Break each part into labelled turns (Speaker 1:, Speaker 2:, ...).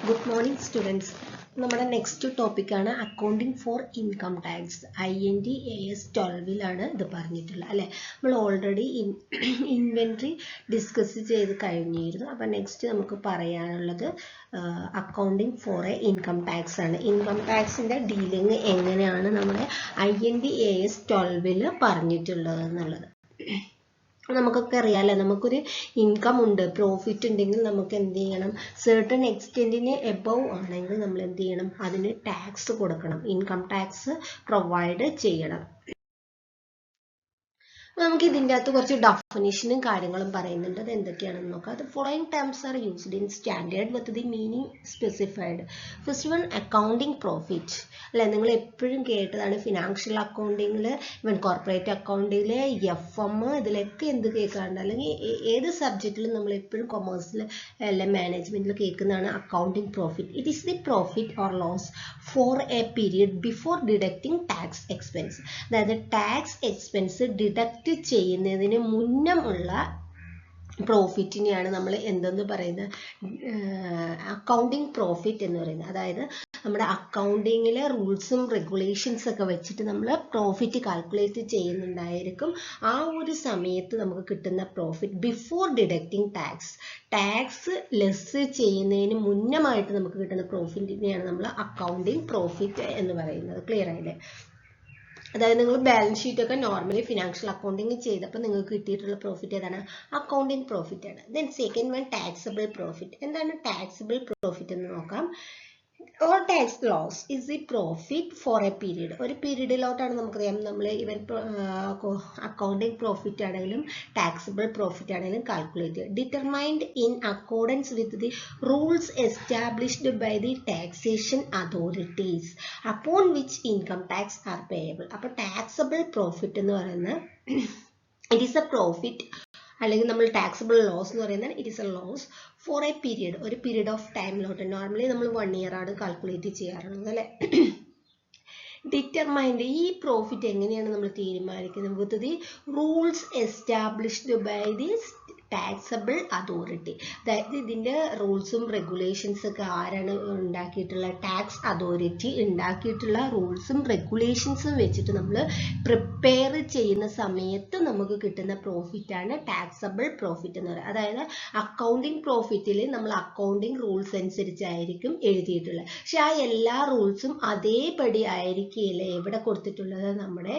Speaker 1: Good morning, students. നമ്മുടെ next ടോപ്പിക്കാണ് accounting for income tax. IND-AS 12 ഇത് പറഞ്ഞിട്ടുള്ളത് അല്ലേ. നമ്മൾ ഓൾറെഡി ഇൻവെൻട്രി ഡിസ്കസ് ചെയ്ത് കഴിഞ്ഞിരുന്നു. അപ്പം നെക്സ്റ്റ് നമുക്ക് പറയാനുള്ളത് അക്കൗണ്ടിങ് ഫോർ ഇൻകം ടാക്സ് ആണ്. ഇൻകം ടാക്സിൻ്റെ ഡീലിങ് എങ്ങനെയാണ് നമ്മുടെ IND-AS 12 പറഞ്ഞിട്ടുള്ളത് എന്നുള്ളത്. നമുക്കൊക്കെ അറിയാമല്ലോ, നമുക്കൊരു ഇൻകം ഉണ്ട്, പ്രോഫിറ്റ് ഉണ്ടെങ്കിൽ നമുക്ക് എന്ത് ചെയ്യണം, certain എക്സ്റ്റെൻറ്റിന് എബവ് ആണെങ്കിൽ നമ്മൾ എന്ത് ചെയ്യണം, അതിന് ടാക്സ് കൊടുക്കണം, ഇൻകം ടാക്സ് പ്രൊവൈഡ് ചെയ്യണം. നമുക്ക് ഇതിൻ്റെ അകത്ത് കുറച്ച് ഡെഫിനിഷനും കാര്യങ്ങളും പറയുന്നുണ്ട്. അത് എന്തൊക്കെയാണെന്ന് നോക്കാം. The following terms are used in standard with the meaning specified. First one, accounting profit. അല്ലെ, നിങ്ങൾ എപ്പോഴും കേട്ടതാണ് ഫിനാൻഷ്യൽ അക്കൗണ്ടിങ്ങിൽ, ഇവൻ കോർപ്പറേറ്റ് അക്കൗണ്ടിങ്ങിൽ, FM ഇതിലൊക്കെ എന്ത് കേൾക്കാറുണ്ട്, അല്ലെങ്കിൽ ഏത് സബ്ജക്റ്റിലും നമ്മൾ എപ്പോഴും കൊമേഴ്സിൽ അല്ലെ മാനേജ്മെന്റിൽ കേൾക്കുന്നതാണ് accounting profit. It is the profit or loss for a period before deducting tax expense. അതായത് ടാക്സ് എക്സ്പെൻസ് ഡിഡക്റ്റ് ചെയ്യുന്നതിന് മുന്നമുള്ള പ്രോഫിറ്റിനെയാണ് നമ്മൾ എന്തെന്ന് പറയുന്നത്, അക്കൗണ്ടിങ് പ്രോഫിറ്റ് എന്ന് പറയുന്നത്. അതായത് നമ്മുടെ അക്കൗണ്ടിങ്ങിലെ റൂൾസും റെഗുലേഷൻസ് ഒക്കെ വെച്ചിട്ട് നമ്മൾ പ്രോഫിറ്റ് കാൽക്കുലേറ്റ് ചെയ്യുന്നുണ്ടായിരിക്കും. ആ ഒരു സമയത്ത് നമുക്ക് കിട്ടുന്ന profit before deducting tax less ചെയ്യുന്നതിന് മുന്നമായിട്ട് നമുക്ക് കിട്ടുന്ന പ്രോഫിറ്റിനെയാണ് നമ്മൾ അക്കൗണ്ടിങ് പ്രോഫിറ്റ് എന്ന് പറയുന്നത്. ക്ലിയർ ആയില്ലേ? അതായത് നിങ്ങൾ ബാലൻസ് ഷീറ്റ് ഒക്കെ നോർമലി ഫിനാൻഷ്യൽ അക്കൗണ്ടിങ് ചെയ്തപ്പോൾ നിങ്ങൾക്ക് കിട്ടിയിട്ടുള്ള പ്രോഫിറ്റ് ഏതാണ്, അക്കൗണ്ടിങ് പ്രോഫിറ്റ് ആണ്. Then second one, taxable profit. എന്താണ് ടാക്സബിൾ പ്രോഫിറ്റ് എന്ന് നോക്കാം. Or tax loss is the profit for a period. ഒരു പീരീഡിലോട്ടാണ് നമുക്കറിയാം നമ്മൾ ഇവൻ അക്കൗണ്ടിങ് പ്രോഫിറ്റ് ആണെങ്കിലും ടാക്സബിൾ പ്രോഫിറ്റ് ആണെങ്കിലും കാൽക്കുലേറ്റ് ചെയ്യുക. Determined in accordance with the rules established by the taxation authorities upon which income tax are payable. അപ്പോൾ taxable profit എന്ന് പറയുന്നത് ഇറ്റ് ഈസ് എ പ്രോഫിറ്റ്, അല്ലെങ്കിൽ നമ്മൾ ടാക്സബിൾ ലോസ് എന്ന് പറയുന്നത് it is a loss for a period, ഒരു period of ടൈമിലോട്ട്. Normally നമ്മൾ 1 year ആണ് കാൽക്കുലേറ്റ് ചെയ്യാറുള്ളത് അല്ലേ. ഡിറ്റർമൈൻഡ്, ഈ പ്രോഫിറ്റ് എങ്ങനെയാണ് നമ്മൾ തീരുമാനിക്കുന്നത്, with the rules established by the taxable authority. അതായത് ഇതിൻ്റെ റൂൾസും റെഗുലേഷൻസ് ഒക്കെ ആരാണ് ഉണ്ടാക്കിയിട്ടുള്ള, ടാക്സ് അതോറിറ്റി ഉണ്ടാക്കിയിട്ടുള്ള റൂൾസും റെഗുലേഷൻസും വെച്ചിട്ട് നമ്മൾ പ്രിപ്പയർ ചെയ്യുന്ന സമയത്ത് നമുക്ക് കിട്ടുന്ന പ്രോഫിറ്റാണ് ടാക്സബിൾ പ്രോഫിറ്റ് എന്ന് പറയുന്നത്. അതായത് അക്കൗണ്ടിങ് പ്രോഫിറ്റിൽ നമ്മൾ അക്കൗണ്ടിങ് റൂൾസ് അനുസരിച്ചായിരിക്കും എഴുതിയിട്ടുള്ളത്, പക്ഷെ ആ എല്ലാ റൂൾസും അതേപടി ആയിരിക്കില്ല എവിടെ കൊടുത്തിട്ടുള്ളത്, നമ്മുടെ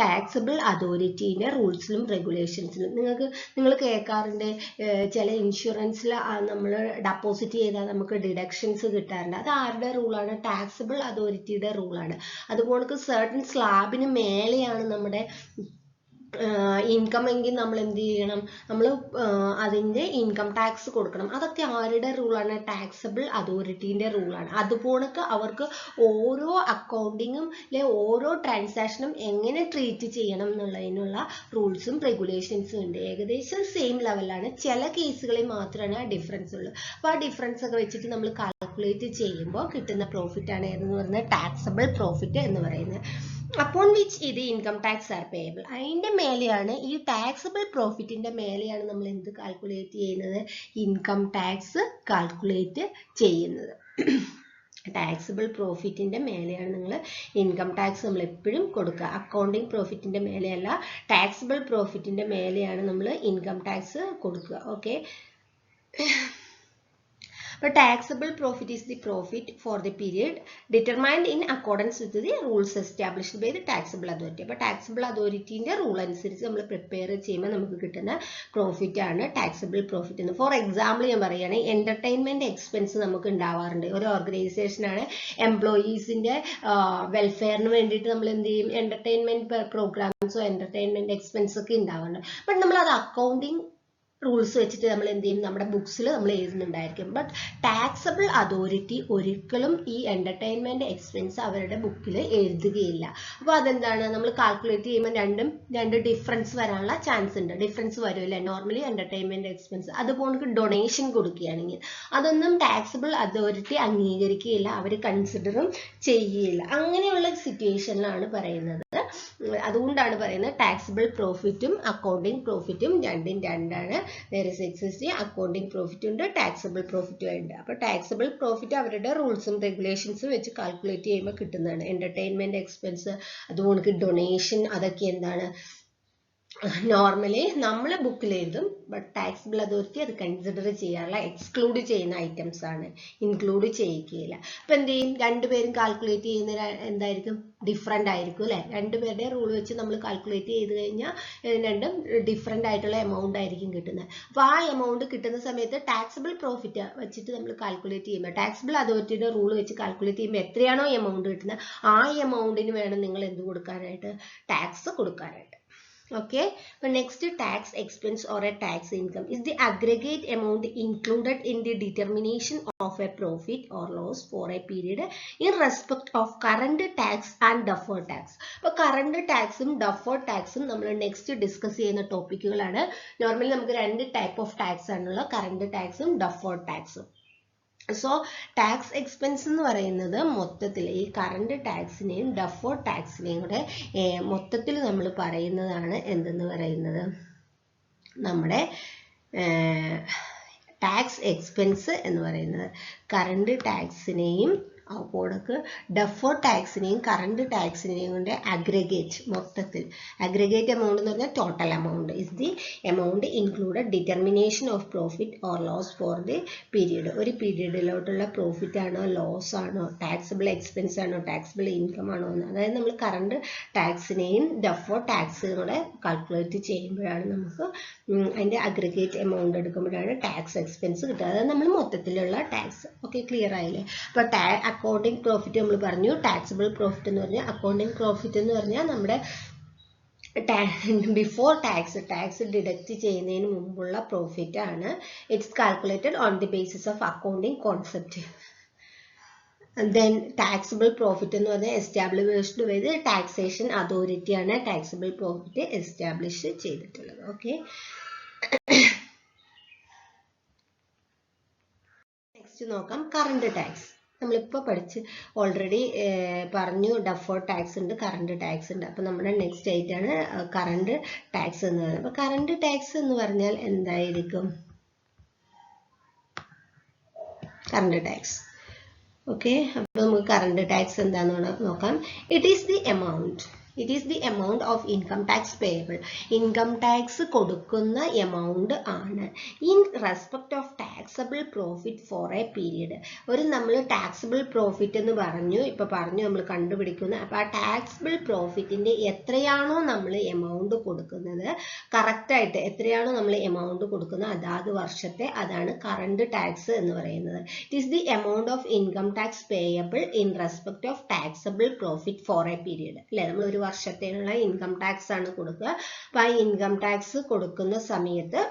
Speaker 1: ടാക്സബിൾ അതോറിറ്റീൻ്റെ റൂൾസിലും റെഗുലേഷൻസിലും. നിങ്ങൾ കേൾക്കാറുണ്ട് ചില ഇൻഷുറൻസിൽ നമ്മൾ ഡെപ്പോസിറ്റ് ചെയ്താൽ നമുക്ക് ഡിഡക്ഷൻസ് കിട്ടാറുണ്ട്. അത് ആരുടെ റൂളാണ്, ടാക്സബിൾ അതോറിറ്റിയുടെ റൂളാണ്. അതുപോലെ സർട്ടൻ സ്ലാബിന് മേലെയാണ് നമ്മുടെ ഇൻകം എങ്കിൽ നമ്മൾ എന്ത് ചെയ്യണം, നമ്മൾ അതിൻ്റെ ഇൻകം ടാക്സ് കൊടുക്കണം. അതൊക്കെ ആരുടെ റൂളാണ്, ടാക്സബിൾ അതോറിറ്റീൻ്റെ റൂളാണ്. അതുപോലൊക്കെ അവർക്ക് ഓരോ അക്കൗണ്ടിങ്ങും ഓരോ ട്രാൻസാക്ഷനും എങ്ങനെ ട്രീറ്റ് ചെയ്യണം എന്നുള്ളതിനുള്ള റൂൾസും റെഗുലേഷൻസും ഉണ്ട്. ഏകദേശം സെയിം ലെവലാണ്, ചില കേസുകളിൽ മാത്രമാണ് ആ ഡിഫറൻസ് ഉള്ളൂ. അപ്പോൾ ആ ഡിഫറൻസ് ഒക്കെ വെച്ചിട്ട് നമ്മൾ കാൽക്കുലേറ്റ് ചെയ്യുമ്പോൾ കിട്ടുന്ന പ്രോഫിറ്റാണ് ഏതെന്ന് പറയുന്നത് ടാക്സബിൾ പ്രോഫിറ്റ് എന്ന് പറയുന്നത്. അപ്പോൺ വിച്ച് ഇത് ഇൻകം ടാക്സ് ആർ പേയബിൾ. അതിൻ്റെ മേലെയാണ്, ഈ ടാക്സബിൾ പ്രോഫിറ്റിൻ്റെ മേലെയാണ് നമ്മൾ എന്ത് കാൽക്കുലേറ്റ് ചെയ്യുന്നത്, ഇൻകം ടാക്സ് കാൽക്കുലേറ്റ് ചെയ്യുന്നത്. ടാക്സബിൾ പ്രോഫിറ്റിൻ്റെ മേലെയാണ് നിങ്ങൾ ഇൻകം ടാക്സ് നമ്മൾ എപ്പോഴും കൊടുക്കുക. അക്കൗണ്ടിങ് പ്രോഫിറ്റിൻ്റെ മേലെയല്ല, ടാക്സബിൾ പ്രോഫിറ്റിൻ്റെ മേലെയാണ് നമ്മൾ ഇൻകം ടാക്സ് കൊടുക്കുക. Okay. But taxable profit is the profit for the period determined in accordance with the rules established by the taxable authority. അപ്പോൾ ടാക്സബിൾ അതോറിറ്റീൻ്റെ റൂൾ അനുസരിച്ച് നമ്മൾ പ്രിപ്പയർ ചെയ്യുമ്പോൾ നമുക്ക് കിട്ടുന്ന പ്രോഫിറ്റ് ആണ് ടാക്സബിൾ പ്രോഫിറ്റ് എന്ന്. ഫോർ എക്സാമ്പിൾ ഞാൻ പറയുകയാണെങ്കിൽ എൻ്റർടൈൻമെൻറ്റ് എക്സ്പെൻസ് നമുക്ക് ഉണ്ടാവാറുണ്ട്. ഒരു ഓർഗനൈസേഷനാണ്, എംപ്ലോയീസിൻ്റെ വെൽഫെയറിന് വേണ്ടിയിട്ട് നമ്മൾ എന്ത് ചെയ്യും, എൻ്റർടൈൻമെൻറ്റ് പ്രോഗ്രാംസോ എൻ്റർടൈൻമെൻറ്റ് എക്സ്പെൻസ് ഒക്കെ ഉണ്ടാവാറുണ്ട്. ബട്ട് നമ്മളത് അക്കൗണ്ടിങ് റൂൾസ് വെച്ചിട്ട് നമ്മൾ എന്ത് ചെയ്യും, നമ്മുടെ ബുക്സിൽ നമ്മൾ എഴുതുന്നുണ്ടായിരിക്കും. ബട്ട് ടാക്സബിൾ അതോറിറ്റി ഒരിക്കലും ഈ എൻ്റർടൈൻമെൻറ്റ് എക്സ്പെൻസ് അവരുടെ ബുക്കിൽ എഴുതുകയില്ല. അപ്പോൾ അതെന്താണ്, നമ്മൾ കാൽക്കുലേറ്റ് ചെയ്യുമ്പോൾ രണ്ട് ഡിഫറൻസ് വരാനുള്ള ചാൻസ് ഉണ്ട്. ഡിഫറൻസ് വരുമല്ലേ, നോർമലി എൻ്റർടൈൻമെൻറ്റ് എക്സ്പെൻസ് അതുപോലെ ഡൊണേഷൻ കൊടുക്കുകയാണെങ്കിൽ അതൊന്നും ടാക്സബിൾ അതോറിറ്റി അംഗീകരിക്കുകയില്ല, അവർ കൺസിഡറും ചെയ്യുകയില്ല. അങ്ങനെയുള്ള സിറ്റുവേഷനിലാണ് പറയുന്നത്. അതുകൊണ്ടാണ് പറയുന്നത് ടാക്സബിൾ പ്രോഫിറ്റും അക്കൗണ്ടിങ് പ്രോഫിറ്റും രണ്ടാണ്. there is existing accounting profit ഉണ്ട്, taxable profit ഉണ്ട്. അപ്പോൾ taxable profit അവരുടെ റൂൾസും റെഗുലേഷൻസും വെച്ച് കാൽക്കുലേറ്റ് ചെയ്യുമ്പോൾ കിട്ടുന്നതാണ്. എന്റർടൈൻമെന്റ് എക്സ്പെൻസ്, അതുകൊണ്ട് ഡൊണേഷൻ, അതൊക്കെ എന്താണ് നോർമലി നമ്മൾ ബുക്കിൽ എഴുതും, ബട്ട് ടാക്സിബിൾ അതോറിറ്റി അത് കൺസിഡർ ചെയ്യാറില്ല, എക്സ്ക്ലൂഡ് ചെയ്യുന്ന ഐറ്റംസ് ആണ്, ഇൻക്ലൂഡ് ചെയ്യിക്കുകയില്ല. അപ്പം എന്ത് ചെയ്യും, രണ്ടുപേരും കാൽക്കുലേറ്റ് ചെയ്യുന്ന എന്തായിരിക്കും, ഡിഫറെൻ്റ് ആയിരിക്കും അല്ലേ. രണ്ടുപേരുടെ റൂൾ വെച്ച് നമ്മൾ കാൽക്കുലേറ്റ് ചെയ്ത് കഴിഞ്ഞാൽ രണ്ടും ഡിഫറെൻ്റ് ആയിട്ടുള്ള എമൗണ്ട് ആയിരിക്കും കിട്ടുന്നത്. അപ്പോൾ ആ എമൗണ്ട് കിട്ടുന്ന സമയത്ത് ടാക്സിബിൾ പ്രോഫിറ്റ് വെച്ചിട്ട് നമ്മൾ കാൽക്കുലേറ്റ് ചെയ്യുമ്പോൾ, ടാക്സിബിൾ അതോറിറ്റിയുടെ റൂൾ വെച്ച് കാൽക്കുലേറ്റ് ചെയ്യുമ്പോൾ എത്രയാണോ എമൗണ്ട് കിട്ടുന്നത് ആ എമൗണ്ടിന് വേണം നിങ്ങൾ എന്ത് കൊടുക്കാനായിട്ട്, ടാക്സ് കൊടുക്കാനായിട്ട്. Okay, but next tax expense or a tax income is the aggregate amount included in the determination of a profit or loss for a period in respect of current tax and deferred tax. അപ്പോൾ current tax ഉം deferred tax ഉം നമ്മൾ next discuss ചെയ്യുന്ന ടോപ്പിക്കുകളാണ്. Normally നമുക്ക് രണ്ട് type of tax ആണുള്ള, current ടാക്സും deferred taxും. So tax expense എന്ന് പറയുന്നത് മൊത്തത്തിൽ ഈ കറണ്ട് ടാക്സിനെയും ഡെഫേർഡ് ടാക്സിനെയും കൂടെ മൊത്തത്തിൽ നമ്മൾ പറയുന്നതാണ് എന്തെന്ന് പറയുന്നത്, നമ്മുടെ ടാക്സ് എക്സ്പെൻസ് എന്ന് പറയുന്നത്. കറണ്ട് ടാക്സിനെയും അപ്പോഴേക്ക് ഡെഫേർഡ് ടാക്സിനെയും കറണ്ട് ടാക്സിനെയും കൊണ്ട് അഗ്രിഗേറ്റ്, മൊത്തത്തിൽ അഗ്രിഗേറ്റ് എമൗണ്ട് എന്ന് പറഞ്ഞാൽ total amount is the amount included determination of profit or loss for the period. ഒരു പീരീഡിലോട്ടുള്ള പ്രോഫിറ്റ് ആണോ ലോസ് ആണോ, ടാക്സിബിൾ എക്സ്പെൻസ് ആണോ ടാക്സിബിൾ ഇൻകം ആണോ എന്ന്. അതായത് നമ്മൾ കറണ്ട് ടാക്സിനെയും ഡെഫേർഡ് ടാക്സും കൂടെ കാൽക്കുലേറ്റ് ചെയ്യുമ്പോഴാണ് നമുക്ക് അതിൻ്റെ അഗ്രിഗേറ്റ് എമൗണ്ട് എടുക്കുമ്പോഴാണ് ടാക്സ് എക്സ്പെൻസ് കിട്ടുക. അതായത് നമ്മൾ മൊത്തത്തിലുള്ള ടാക്സ്. ഓക്കെ, ക്ലിയർ ആയില്ലേ? അപ്പോൾ അക്കൗണ്ടിങ് പ്രോഫിറ്റ് നമ്മൾ പറഞ്ഞു, ടാക്സിബിൾ പ്രോഫിറ്റ് എന്ന് പറഞ്ഞാൽ, അക്കൗണ്ടിങ് പ്രോഫിറ്റ് എന്ന് പറഞ്ഞാൽ നമ്മുടെ ബിഫോർ ടാക്സ് ഡിഡക്റ്റ് ചെയ്യുന്നതിന് മുമ്പുള്ള പ്രോഫിറ്റ് ആണ്. It's calculated on the basis of accounting concept. Then taxable profit എന്ന് പറഞ്ഞാൽ എസ്റ്റാബ്ലിഷ്ഡ് ചെയ്ത് ടാക്സേഷൻ അതോറിറ്റിയാണ് ടാക്സിബിൾ പ്രോഫിറ്റ് എസ്റ്റാബ്ലിഷ് ചെയ്തിട്ടുള്ളത്. ഓക്കെ, നെക്സ്റ്റ് നോക്കാം കറണ്ട് ടാക്സ്. നമ്മളിപ്പോൾ പഠിച്ച് ഓൾറെഡി പറഞ്ഞു, ഡെഫേർഡ് ടാക്സ് ഉണ്ട്, കറണ്ട് ടാക്സ് ഉണ്ട്. അപ്പോൾ നമ്മുടെ നെക്സ്റ്റ് ആയിട്ടാണ് കറണ്ട് ടാക്സ് എന്ന് പറയുന്നത്. അപ്പോൾ കറണ്ട് ടാക്സ് എന്ന് പറഞ്ഞാൽ എന്തായിരിക്കും, കറണ്ട് ടാക്സ്. ഓക്കെ, അപ്പോൾ നമുക്ക് കറണ്ട് ടാക്സ് എന്താണെന്ന് നോക്കാം. It is the amount of income tax payable. Income tax കൊടുക്കുന്ന എമൗണ്ട് ആണ് in respect of taxable profit for a period. ഒരു നമ്മൾ ടാക്സബിൾ പ്രോഫിറ്റ് എന്ന് പറഞ്ഞു നമ്മൾ കണ്ടുപിടിക്കുന്നത്. അപ്പോൾ ആ ടാക്സബിൾ പ്രോഫിറ്റിൻ്റെ എത്രയാണോ നമ്മൾ എമൗണ്ട് കൊടുക്കുന്നത്, കറക്റ്റായിട്ട് എത്രയാണോ നമ്മൾ എമൗണ്ട് കൊടുക്കുന്നത് അതാത് വർഷത്തെ, അതാണ് കറണ്ട് ടാക്സ് എന്ന് പറയുന്നത്. It is the amount of income tax payable in respect of taxable profit for a period. അല്ലേ, നമ്മൾ ഒരു വർഷത്തേനുള്ള ഇൻകം ടാക്സ് ആണ് കൊടുക്കുക. അപ്പോൾ ആ ഇൻകം ടാക്സ് കൊടുക്കുന്ന സമയത്ത്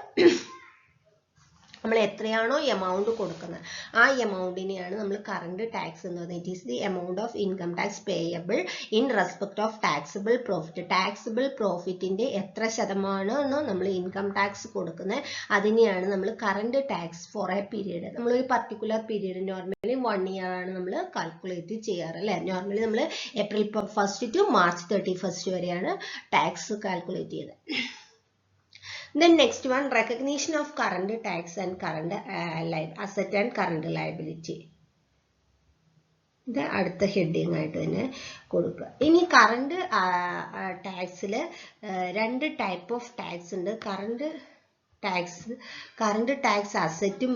Speaker 1: നമ്മൾ എത്രയാണോ എമൗണ്ട് കൊടുക്കുന്നത് ആ എമൗണ്ടിനെയാണ് നമ്മൾ കറണ്ട് ടാക്സ് എന്ന് പറയുന്നത്. It is the amount of income tax payable in respect of taxable profit. Taxable പ്രോഫിറ്റിന്റെ എത്ര ശതമാനമാണോ നമ്മൾ ഇൻകം ടാക്സ് കൊടുക്കുന്നത് അതിനെയാണ് നമ്മൾ current tax for a period. നമ്മളൊരു പർട്ടിക്കുലർ പീരീഡ്, നോർമലി 1 ഇയർ ആണ് നമ്മൾ കാൽക്കുലേറ്റ് ചെയ്യാറ് അല്ലേ. നോർമലി നമ്മൾ ഏപ്രിൽ 1 ടു മാർച്ച് 31 വരെയാണ് ടാക്സ് കാൽക്കുലേറ്റ് ചെയ്യുന്നത്. Then next one, recognition of current tax and current asset and current liability. ഇത് അടുത്ത ഹെഡിങ് ആയിട്ട് തന്നെ കൊടുക്കുക. ഇനി കറണ്ട് ടാക്സിൽ രണ്ട് ടൈപ്പ് ഓഫ് ടാക്സ് ഉണ്ട്. കറണ്ട് ടാക്സ് അസറ്റും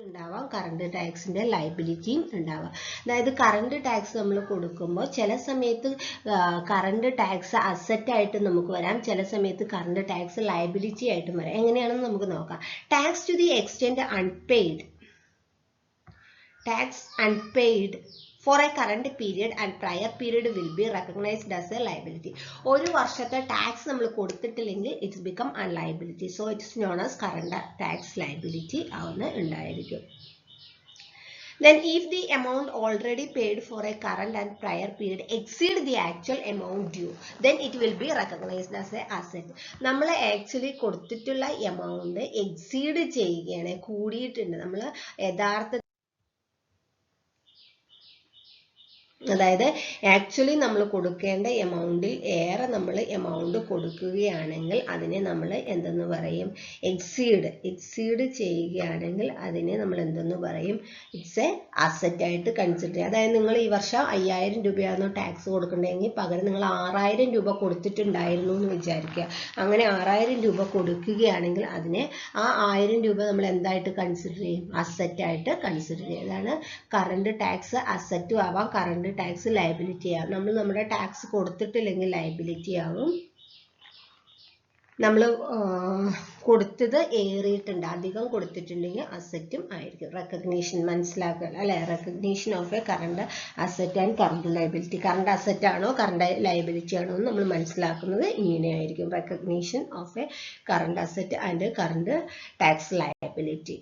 Speaker 1: ഉണ്ടാവാം, കറണ്ട് ടാക്സിന്റെ ലയബിലിറ്റിയും ഉണ്ടാവാം. അതായത് കറണ്ട് ടാക്സ് നമ്മൾ കൊടുക്കുമ്പോൾ ചില സമയത്ത് കറണ്ട് ടാക്സ് അസറ്റ് ആയിട്ട് നമുക്ക് വരാം, ചില സമയത്ത് കറണ്ട് ടാക്സ് ലയബിലിറ്റി ആയിട്ടും വരാം. എങ്ങനെയാണെന്ന് നമുക്ക് നോക്കാം. Tax to the extent unpaid for a current period and prior period will be recognized as a liability. ഒരു വർഷത്തെ ടാക്സ് നമ്മൾ കൊടുത്തിട്ടില്ലെങ്കിൽ it's become an liability. So it's known as current tax liability ആവുന്ന ഉണ്ടായിരിക്കും. Then if the amount already paid for a current and prior period exceed the actual amount due, then it will be recognized as a asset. നമ്മൾ actually കൊടുത്തിട്ടുള്ള amount exceed ചെയ്യുകയാണ്, കൂടിയിട്ടുണ്ട്, നമ്മൾ യഥാർത്ഥ അതായത് actually നമ്മൾ കൊടുക്കേണ്ട എമൗണ്ടിൽ ഏറെ നമ്മൾ എമൗണ്ട് കൊടുക്കുകയാണെങ്കിൽ അതിനെ നമ്മൾ എന്തെന്ന് പറയും, എക്സീഡ് ചെയ്യുകയാണെങ്കിൽ അതിനെ നമ്മൾ എന്തെന്ന് പറയും, ഇറ്റ്സ് എ അസറ്റ് ആയിട്ട് കൺസിഡർ ചെയ്യുക. അതായത് നിങ്ങൾ ഈ വർഷം 5000 രൂപയായിരുന്നു ടാക്സ് കൊടുക്കേണ്ടതെങ്കിൽ പകരം നിങ്ങൾ 6000 രൂപ കൊടുത്തിട്ടുണ്ടായിരുന്നു എന്ന് വിചാരിക്കുക. അങ്ങനെ 6000 രൂപ കൊടുക്കുകയാണെങ്കിൽ അതിനെ ആ 1000 രൂപ നമ്മൾ എന്തായിട്ട് കൺസിഡർ ചെയ്യും, അസറ്റ് ആയിട്ട് കൺസിഡർ ചെയ്യും. അതാണ് കറണ്ട് ടാക്സ് അസറ്റും ആവാം, കറണ്ട് ടാക്സ് ലയബിലിറ്റി ആവും. നമ്മൾ നമ്മുടെ ടാക്സ് കൊടുത്തിട്ടില്ലെങ്കിൽ ലയബിലിറ്റി ആവും. നമ്മൾ കൊടുത്തത് ഏറിയിട്ടുണ്ട്, അധികം കൊടുത്തിട്ടുണ്ടെങ്കിൽ അസറ്റും ആയിരിക്കും. റെക്കഗ്നീഷൻ മനസ്സിലാക്കുക അല്ലെ, recognition of a current asset and current liability. Current asset ആണോ കറണ്ട് ലയബിലിറ്റി ആണോ എന്ന് നമ്മൾ മനസ്സിലാക്കുന്നത് ഇങ്ങനെയായിരിക്കും. Recognition of a current asset and current tax liability.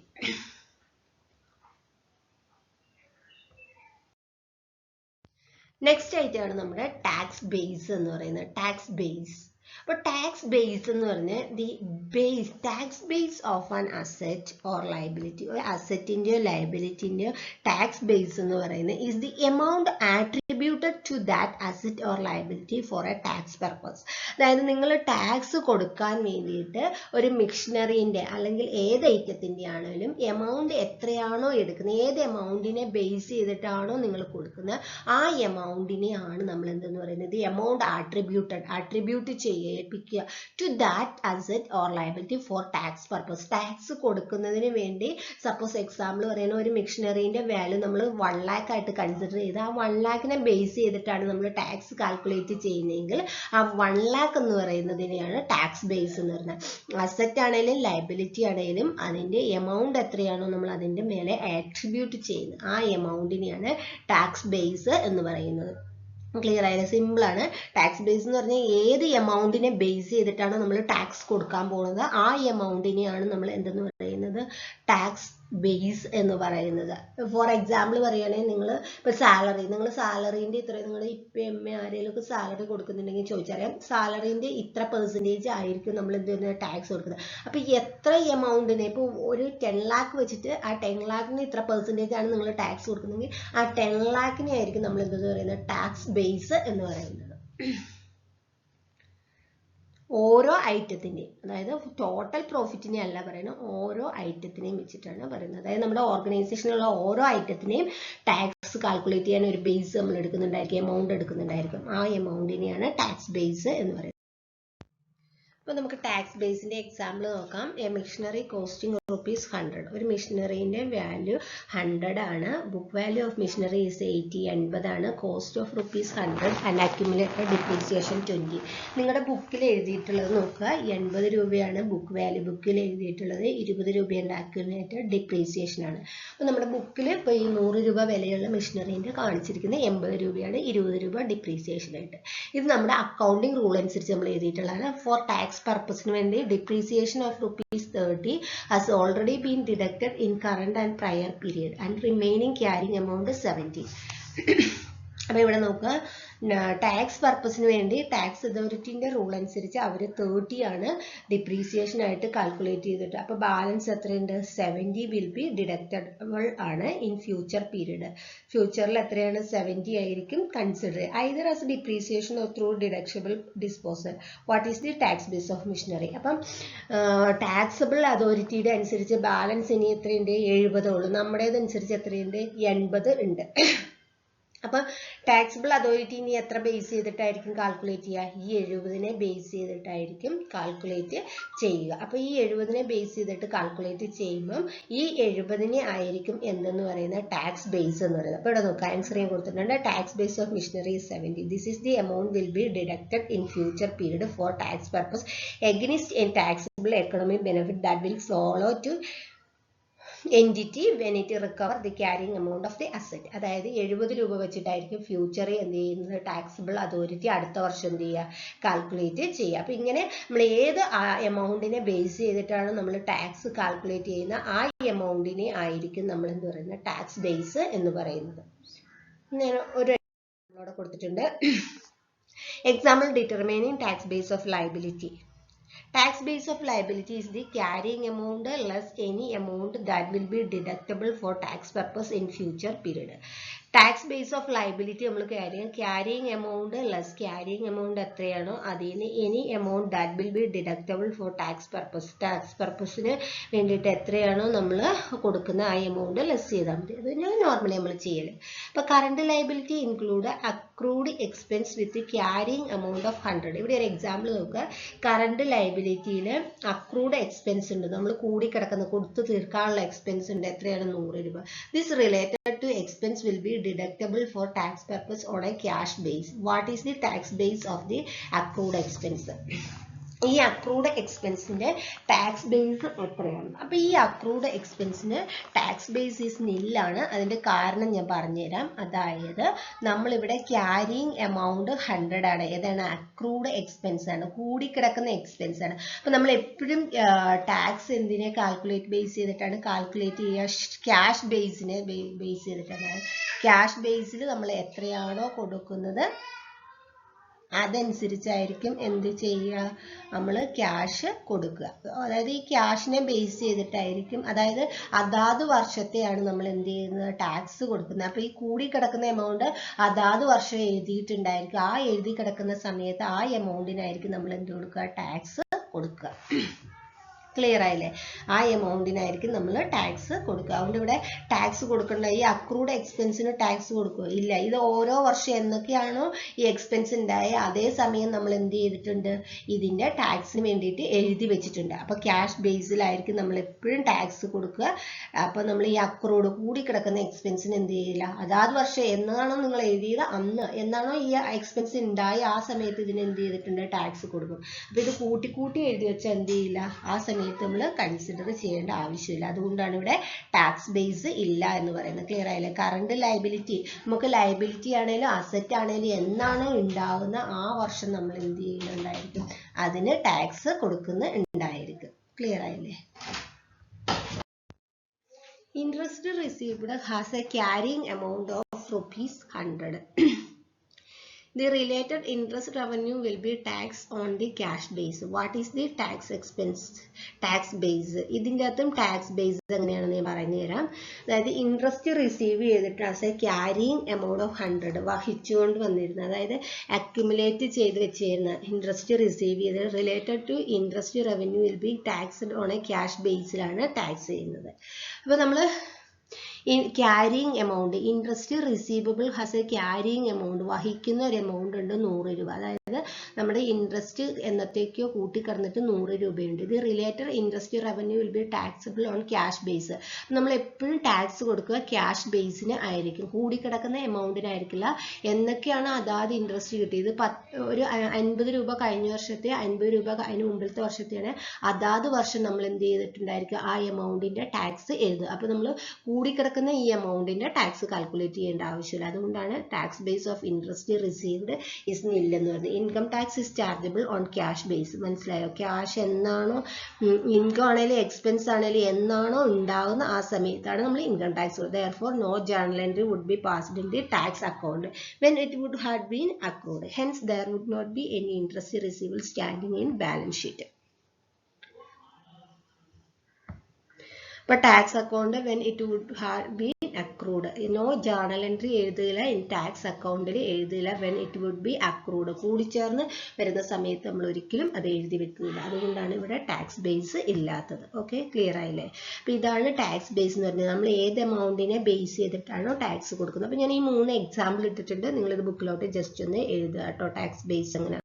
Speaker 1: Next ആയിട്ടാണ് നമ്മുടെ ടാക്സ് ബേസ് എന്ന് പറയുന്നത്. Tax base. അപ്പോൾ ടാക്സ് ബേസ് എന്ന് പറഞ്ഞാൽ the base, tax base of an asset or liability. ഒരു അസറ്റിൻ്റെയോ ലയബിലിറ്റിൻ്റെയോ ടാക്സ് ബേസ് എന്ന് പറയുന്നത് is the amount attributed to that asset or liability four a tax purpose. അതായത് നിങ്ങൾ ടാക്സ് കൊടുക്കാൻ വേണ്ടിയിട്ട് ഒരു മിഷനറിൻ്റെ അല്ലെങ്കിൽ ഏത് ഐറ്റത്തിൻ്റെ ആണെങ്കിലും എമൗണ്ട് എത്രയാണോ എടുക്കുന്നത്, ഏത് എമൗണ്ടിനെ ബേസ് ചെയ്തിട്ടാണോ നിങ്ങൾ കൊടുക്കുന്നത് ആ എമൗണ്ടിനെയാണ് നമ്മൾ എന്തെന്ന് പറയുന്നത്, എമൗണ്ട് ആട്രിബ്യൂട്ട് ചെയ്യിപ്പിക്കുക to that asset or liability for tax purpose. Tax കൊടുക്കുന്നതിന് വേണ്ടി സപ്പോസ് എക്സാമ്പിൾ പറയുന്ന ഒരു മിഷനറിന്റെ വാല്യൂ നമ്മൾ 1 lakh ആയിട്ട് കൺസിഡർ ചെയ്ത് ആ 1 lakhനെ ബേസ് ചെയ്തിട്ടാണ് നമ്മൾ ടാക്സ് കാൽക്കുലേറ്റ് ചെയ്യുന്നതെങ്കിൽ ആ 1 lakh എന്ന് പറയുന്നതിനെയാണ് ടാക്സ് ബേസ് എന്ന് പറയുന്നത്. അസറ്റ് ആണെങ്കിലും ലയബിലിറ്റി ആണെങ്കിലും അതിന്റെ എമൗണ്ട് എത്രയാണോ നമ്മൾ അതിന്റെ മേലെ ആട്രിബ്യൂട്ട് ചെയ്യുന്നത് ആ എമൗണ്ടിനെയാണ് ടാക്സ് ബേസ് എന്ന് പറയുന്നത്. ക്ലിയർ ആയാലും സിമ്പിൾ ആണ്. ടാക്സ് ബേസ് എന്ന് പറഞ്ഞാൽ ഏത് എമൗണ്ടിനെ ബേസ് ചെയ്തിട്ടാണ് നമ്മൾ ടാക്സ് കൊടുക്കാൻ പോകുന്നത് ആ എമൗണ്ടിനെയാണ് നമ്മൾ എന്തെന്ന് പറയുന്നത്, ടാക്സ് ബേസ് എന്ന് പറയുന്നത്. ഫോർ എക്സാമ്പിൾ പറയുകയാണെങ്കിൽ നിങ്ങൾ ഇപ്പോൾ നിങ്ങൾ സാലറീൻ്റെ ഇത്ര, നിങ്ങൾ ഇപ്പം എം ആരെങ്കിലും സാലറി കൊടുക്കുന്നുണ്ടെങ്കിൽ ചോദിച്ചറിയാം, സാലറീൻ്റെ ഇത്ര പെർസെൻറ്റേജ് ആയിരിക്കും നമ്മൾ എന്ത് ചെയ്യുന്നത്, ടാക്സ് കൊടുക്കുന്നത്. അപ്പോൾ എത്ര എമൗണ്ടിന്, ഇപ്പോൾ ഒരു 10 lakh വെച്ചിട്ട് ആ 10 lakhന് ഇത്ര പെർസെൻറ്റേജ് ആണ് നിങ്ങൾ ടാക്സ് കൊടുക്കുന്നതെങ്കിൽ ആ 10 lakhനെ ആയിരിക്കും നമ്മൾ എന്തെന്ന് പറയുന്നത്, ടാക്സ് ബേസ് എന്ന് പറയുന്നത്. ഓരോ ഐറ്റത്തിൻ്റെയും, അതായത് ടോട്ടൽ പ്രോഫിറ്റിനെ അല്ല പറയുന്നത്, ഓരോ ഐറ്റത്തിനെയും വെച്ചിട്ടാണ് പറയുന്നത്. അതായത് നമ്മുടെ ഓർഗനൈസേഷനിലുള്ള ഓരോ ഐറ്റത്തിനെയും ടാക്സ് കാൽക്കുലേറ്റ് ചെയ്യാൻ ഒരു ബേസ് നമ്മൾ എടുക്കുന്നുണ്ടായിരിക്കും, എമൗണ്ട് എടുക്കുന്നുണ്ടായിരിക്കും. ആ എമൗണ്ടിനെയാണ് ടാക്സ് ബേസ് എന്ന് പറയുന്നത്. അപ്പോൾ നമുക്ക് ടാക്സ് ബേസിൻ്റെ എക്സാമ്പിൾ നോക്കാം. A machinery costing ₹100. ഒരു മിഷനറിൻ്റെ വാല്യൂ 100 ആണ്. Book value of machinery is 80 ആണ്. Cost of ₹100 and accumulated depreciation 20. നിങ്ങളുടെ ബുക്കിൽ എഴുതിയിട്ടുള്ളത് നോക്കുക, 80 രൂപയാണ് ബുക്ക് വാല്യൂ, ബുക്കിൽ എഴുതിയിട്ടുള്ളത് 20 രൂപയുടെ അക്യുമുലേറ്റഡ് ഡിപ്രീസിയേഷൻ ആണ്. അപ്പോൾ നമ്മുടെ ബുക്കിൽ ഇപ്പോൾ ഈ 100 രൂപ വിലയുള്ള മിഷനറിൻ്റെ കാണിച്ചിരിക്കുന്നത് 80 രൂപയാണ്, 20 രൂപ ഡിപ്രീസിയേഷൻ ആയിട്ട്. ഇത് നമ്മുടെ അക്കൗണ്ടിങ് റൂൾ അനുസരിച്ച് നമ്മൾ എഴുതിയിട്ടുള്ളതാണ്. ഫോർ ടാക്സ് പർപ്പസിന് വേണ്ടി depreciation of ₹30 has already been deducted in current and prior period and remaining carrying amount 70. അപ്പോൾ ഇവിടെ നോക്കുക, ടാക്സ് പർപ്പസിന് വേണ്ടി ടാക്സ് അതോറിറ്റിൻ്റെ റൂൾ അനുസരിച്ച് അവർ 30 ആണ് ഡിപ്രീസിയേഷൻ ആയിട്ട് കാൽക്കുലേറ്റ് ചെയ്തിട്ട്, അപ്പോൾ ബാലൻസ് എത്രയുണ്ട്, 70 വിൽ ബി ഡിഡക്റ്റബിൾ ആണ് ഇൻ ഫ്യൂച്ചർ പീരീഡ്. ഫ്യൂച്ചറിൽ എത്രയാണ്, 70 ആയിരിക്കും consider either as depreciation or through deductible disposal. What is the tax base of machinery? അപ്പം ടാക്സബിൾ അതോറിറ്റിയുടെ അനുസരിച്ച് ബാലൻസ് ഇനി എത്രയുണ്ട്, 70 ഉള്ളൂ. നമ്മുടേതനുസരിച്ച് എത്രയുണ്ട്, 80 ഉണ്ട്. അപ്പം ടാക്സബിൾ അതോറിറ്റി ഇനി എത്ര ബേസ് ചെയ്തിട്ടായിരിക്കും കാൽക്കുലേറ്റ് ചെയ്യുക, ഈ 70നെ ബേസ് ചെയ്തിട്ടായിരിക്കും കാൽക്കുലേറ്റ് ചെയ്യുക. അപ്പോൾ ഈ 70നെ ബേസ് ചെയ്തിട്ട് കാൽക്കുലേറ്റ് ചെയ്യുമ്പം ഈ 70നെ ആയിരിക്കും എന്തെന്ന് പറയുന്നത്, ടാക്സ് ബേസ് എന്ന് പറയുന്നത്. അപ്പോൾ ഇവിടെ നോക്കുക, ആൻസർ ഞാൻ കൊടുത്തിട്ടുണ്ട്. Tax base of machinery 70. This is the amount will be deducted in future period for tax purpose against a taxable economic benefit that will follow to entity when it recover the carrying amount of the asset. അതായത് 70 രൂപ വെച്ചിട്ടായിരിക്കും ഫ്യൂച്ചറിൽ എന്ത് ചെയ്യുന്നത്, taxable authority അടുത്ത വർഷം എന്ത് ചെയ്യുക, കാൽക്കുലേറ്റ് ചെയ്യുക. അപ്പോൾ ഇങ്ങനെ നമ്മൾ ഏത് എമൗണ്ടിനെ ബേസ് ചെയ്തിട്ടാണ് നമ്മൾ ടാക്സ് കാൽക്കുലേറ്റ് ചെയ്യുന്ന ആ എമൗണ്ടിനെ ആയിരിക്കും നമ്മൾ എന്ത് പറയുന്നത്, ടാക്സ് ബേസ് എന്ന് പറയുന്നത്. ഞാൻ ഒരു ഇവിടെ കൊടുത്തിട്ടുണ്ട്. Example determining tax base of liability. Tax base of liability is the carrying amount less any amount that will be deductible for tax purpose in future period. Tax base of liability നമ്മൾ carrying amount less carrying amount എത്രയാണോ അതിന് any amount that will be deductible for tax പർപ്പസിന് വേണ്ടിയിട്ട് എത്രയാണോ നമ്മൾ കൊടുക്കുന്ന ആ amount less ചെയ്താൽ മതി. അത് നോർമലി നമ്മൾ ചെയ്യല്. അപ്പോൾ current liability include accrued expense with carrying amount of 100. ഇവിടെ ഒരു എക്സാമ്പിൾ നോക്കുക. കറണ്ട് ലൈബിലിറ്റിയിൽ അക്രൂഡ് എക്സ്പെൻസ് ഉണ്ട്, നമ്മൾ കൂടിക്കിടക്കുന്ന കൊടുത്തു തീർക്കാനുള്ള എക്സ്പെൻസ് ഉണ്ട്, എത്രയാണ് 100 രൂപ. This related to expense will be deductible for tax purpose on a cash base. What is the tax base of the accrued expense? ഈ അക്രൂഡ് എക്സ്പെൻസിന്റെ ടാക്സ് ബേസ് എത്രയാണ്? അപ്പൊ ഈ അക്രൂഡ് എക്സ്പെൻസിന് ടാക്സ് ബേസ് ഈസ് നില്ലാണ്. അതിന്റെ കാരണം ഞാൻ പറഞ്ഞുതരാം. അതായത് നമ്മളിവിടെ ക്യാരിയിങ് എമൗണ്ട് 100 ആണ്. ഏതാണ്? അക്രൂഡ് എക്സ്പെൻസ് ആണ്, കൂടിക്കിടക്കുന്ന എക്സ്പെൻസ് ആണ്. അപ്പൊ നമ്മൾ എപ്പോഴും ടാക്സ് എന്തിനെ കാൽക്കുലേറ്റ് ബേസ് ചെയ്തിട്ടാണ് കാൽക്കുലേറ്റ് ചെയ്യുക? ക്യാഷ് ബേസിനെ ബേസ് ചെയ്തിട്ടാണ്. ക്യാഷ് ബേസിൽ നമ്മൾ എത്രയാണോ കൊടുക്കുന്നത് അതനുസരിച്ചായിരിക്കും എന്ത് ചെയ്യുക, നമ്മൾ ക്യാഷ് കൊടുക്കുക. അതായത് ഈ ക്യാഷിനെ ബേസ് ചെയ്തിട്ടായിരിക്കും, അതായത് അതാത് വർഷത്തെയാണ് നമ്മൾ എന്ത് ചെയ്യുന്നത്, ടാക്സ് കൊടുക്കുന്നത്. അപ്പോൾ ഈ കൂടി കിടക്കുന്ന എമൗണ്ട് അതാത് വർഷം എഴുതിയിട്ടുണ്ടായിരിക്കും. ആ എഴുതി കിടക്കുന്ന സമയത്ത് ആ എമൗണ്ടിനായിരിക്കും നമ്മൾ എന്ത് കൊടുക്കുക, ടാക്സ് കൊടുക്കുക. ക്ലിയർ ആയില്ലേ? ആ എമൗണ്ടിനായിരിക്കും നമ്മൾ ടാക്സ് കൊടുക്കുക. അതുകൊണ്ട് ഇവിടെ ടാക്സ് കൊടുക്കേണ്ട ഈ അക്രൂഡ് എക്സ്പെൻസിന് ടാക്സ് കൊടുക്കുക ഇല്ല. ഇത് ഓരോ വർഷം എന്നൊക്കെയാണോ ഈ എക്സ്പെൻസ് ഉണ്ടായ അതേ സമയം നമ്മൾ എന്ത് ചെയ്തിട്ടുണ്ട്, ഇതിന്റെ ടാക്സിന് വേണ്ടിയിട്ട് എഴുതി വെച്ചിട്ടുണ്ട്. അപ്പൊ ക്യാഷ് ബേസിലായിരിക്കും നമ്മൾ എപ്പോഴും ടാക്സ് കൊടുക്കുക. അപ്പൊ നമ്മൾ ഈ അക്രൂഡ് കൂടി കിടക്കുന്ന എക്സ്പെൻസിന് എന്ത് ചെയ്യില്ല, അതാത് വർഷം എന്നാണോ നിങ്ങൾ എഴുതിയത് അന്ന് എന്നാണോ ഈ എക്സ്പെൻസ് ഉണ്ടായി ആ സമയത്ത് ഇതിന് എന്ത് ചെയ്തിട്ടുണ്ട്, ടാക്സ് കൊടുക്കും. അപ്പൊ ഇത് കൂട്ടി എഴുതി വെച്ചാൽ എന്ത് ചെയ്യില്ല, ആ സമയത്ത് നമ്മൾ കൺസിഡർ ചെയ്യേണ്ട ആവശ്യമില്ല. അതുകൊണ്ടാണ് ഇവിടെ ടാക്സ് ബേസ് ഇല്ല എന്ന് പറയുന്നത്. ക്ലിയർ ആയില്ലേ? കറണ്ട് ലൈബിലിറ്റി, നമുക്ക് ലൈബിലിറ്റി ആണെങ്കിലും അസറ്റ് ആണെങ്കിലും എന്നാണോ ഉണ്ടാകുന്ന ആ വർഷം നമ്മൾ എന്ത് ചെയ്യുന്നുണ്ടായിരിക്കും, അതിന് ടാക്സ് കൊടുക്കുന്നുണ്ടായിരിക്കും. ക്ലിയർ ആയില്ലേ? Interest received has a carrying amount of ₹100. The related interest revenue will be taxed on the cash base. What is the tax expense? Tax base. ഇതിൻ്റെ അകത്തും ടാക്സ് ബേസ് എങ്ങനെയാണെന്ന് ഞാൻ പറഞ്ഞു തരാം. അതായത് ഇൻട്രസ്റ്റ് റിസീവ് ചെയ്തിട്ട് as a carrying amount of 100 വഹിച്ചുകൊണ്ട് വന്നിരുന്നത്, അതായത് അക്യുമുലേറ്റ് ചെയ്ത് വെച്ചിരുന്ന ഇൻട്രസ്റ്റ് റിസീവ് ചെയ്ത് related to interest revenue will be taxed on a cash ബേസിലാണ് ടാക്സ് ചെയ്യുന്നത്. അപ്പോൾ നമ്മൾ carrying amount, interest receivable has a carrying amount, വഹിക്കുന്ന ഒരു എമൗണ്ട് ഉണ്ട് 100 രൂപ. അതായത് നമ്മുടെ ഇൻട്രസ്റ്റ് എന്നത്തേക്കോ കൂട്ടിക്കിടന്നിട്ട് 100 രൂപയുണ്ട്. ഇത് related interest revenue will B taxable on cash base. നമ്മൾ എപ്പോഴും ടാക്സ് കൊടുക്കുക ക്യാഷ് ബേസിന് ആയിരിക്കും, കൂടിക്കിടക്കുന്ന എമൗണ്ടിനായിരിക്കില്ല. എന്നൊക്കെയാണ് അതാത് ഇൻട്രസ്റ്റ് കിട്ടിയത്, ഒരു 50 രൂപ കഴിഞ്ഞ വർഷത്തെ, 50 രൂപ അതിന് മുമ്പിലത്തെ വർഷത്തെയാണ്, അതാത് വർഷം നമ്മൾ എന്ത് ചെയ്തിട്ടുണ്ടായിരിക്കും, ആ എമൗണ്ടിന്റെ ടാക്സ് എഴുതുക. അപ്പോൾ നമ്മൾ കൂടിക്കിടക്കുന്ന ഈ എമൗണ്ടിന്റെ ടാക്സ് കാൽക്കുലേറ്റ് ചെയ്യേണ്ട ആവശ്യമില്ല. അതുകൊണ്ടാണ് tax base of interest received is നിൽ എന്ന് പറയുന്നത്. Income tax is chargeable on cash base. മനസ്സിലായോ? ക്യാഷ് എന്നാണോ, ഇൻകം ആണെങ്കിലും എക്സ്പെൻസ് ആണെങ്കിലും എന്നാണോ ഉണ്ടാകുന്ന ആ സമയത്താണ് നമ്മൾ income tax. therefore no journal entry would be passed in the tax account when it would have been accrued. Hence there would not be any interest receivable standing in balance sheet. But tax account when it would have been accrued, no journal entry എഴുതുകയില്ല, in tax account എഴുതുകയില്ല when it would be accrued. കൂടിച്ചേർന്ന് വരുന്ന സമയത്ത് നമ്മൾ ഒരിക്കലും അത് എഴുതി വെക്കുകയില്ല. അതുകൊണ്ടാണ് ഇവിടെ tax base ഇല്ലാത്തത്. ഓക്കെ, ക്ലിയർ ആയില്ലേ? അപ്പോൾ ഇതാണ് ടാക്സ് ബേസ് എന്ന് പറഞ്ഞാൽ നമ്മൾ ഏത് എമൗണ്ടിനെ ബേസ് ചെയ്തിട്ടാണോ ടാക്സ് കൊടുക്കുന്നത്. അപ്പോൾ ഞാൻ ഈ 3 എക്സാമ്പിൾ ഇട്ടിട്ടുണ്ട്, നിങ്ങളിത് ബുക്കിലോട്ട് ജസ്റ്റ് ഒന്ന് എഴുതുക കേട്ടോ, ടാക്സ് ബേസ് അങ്ങനെ.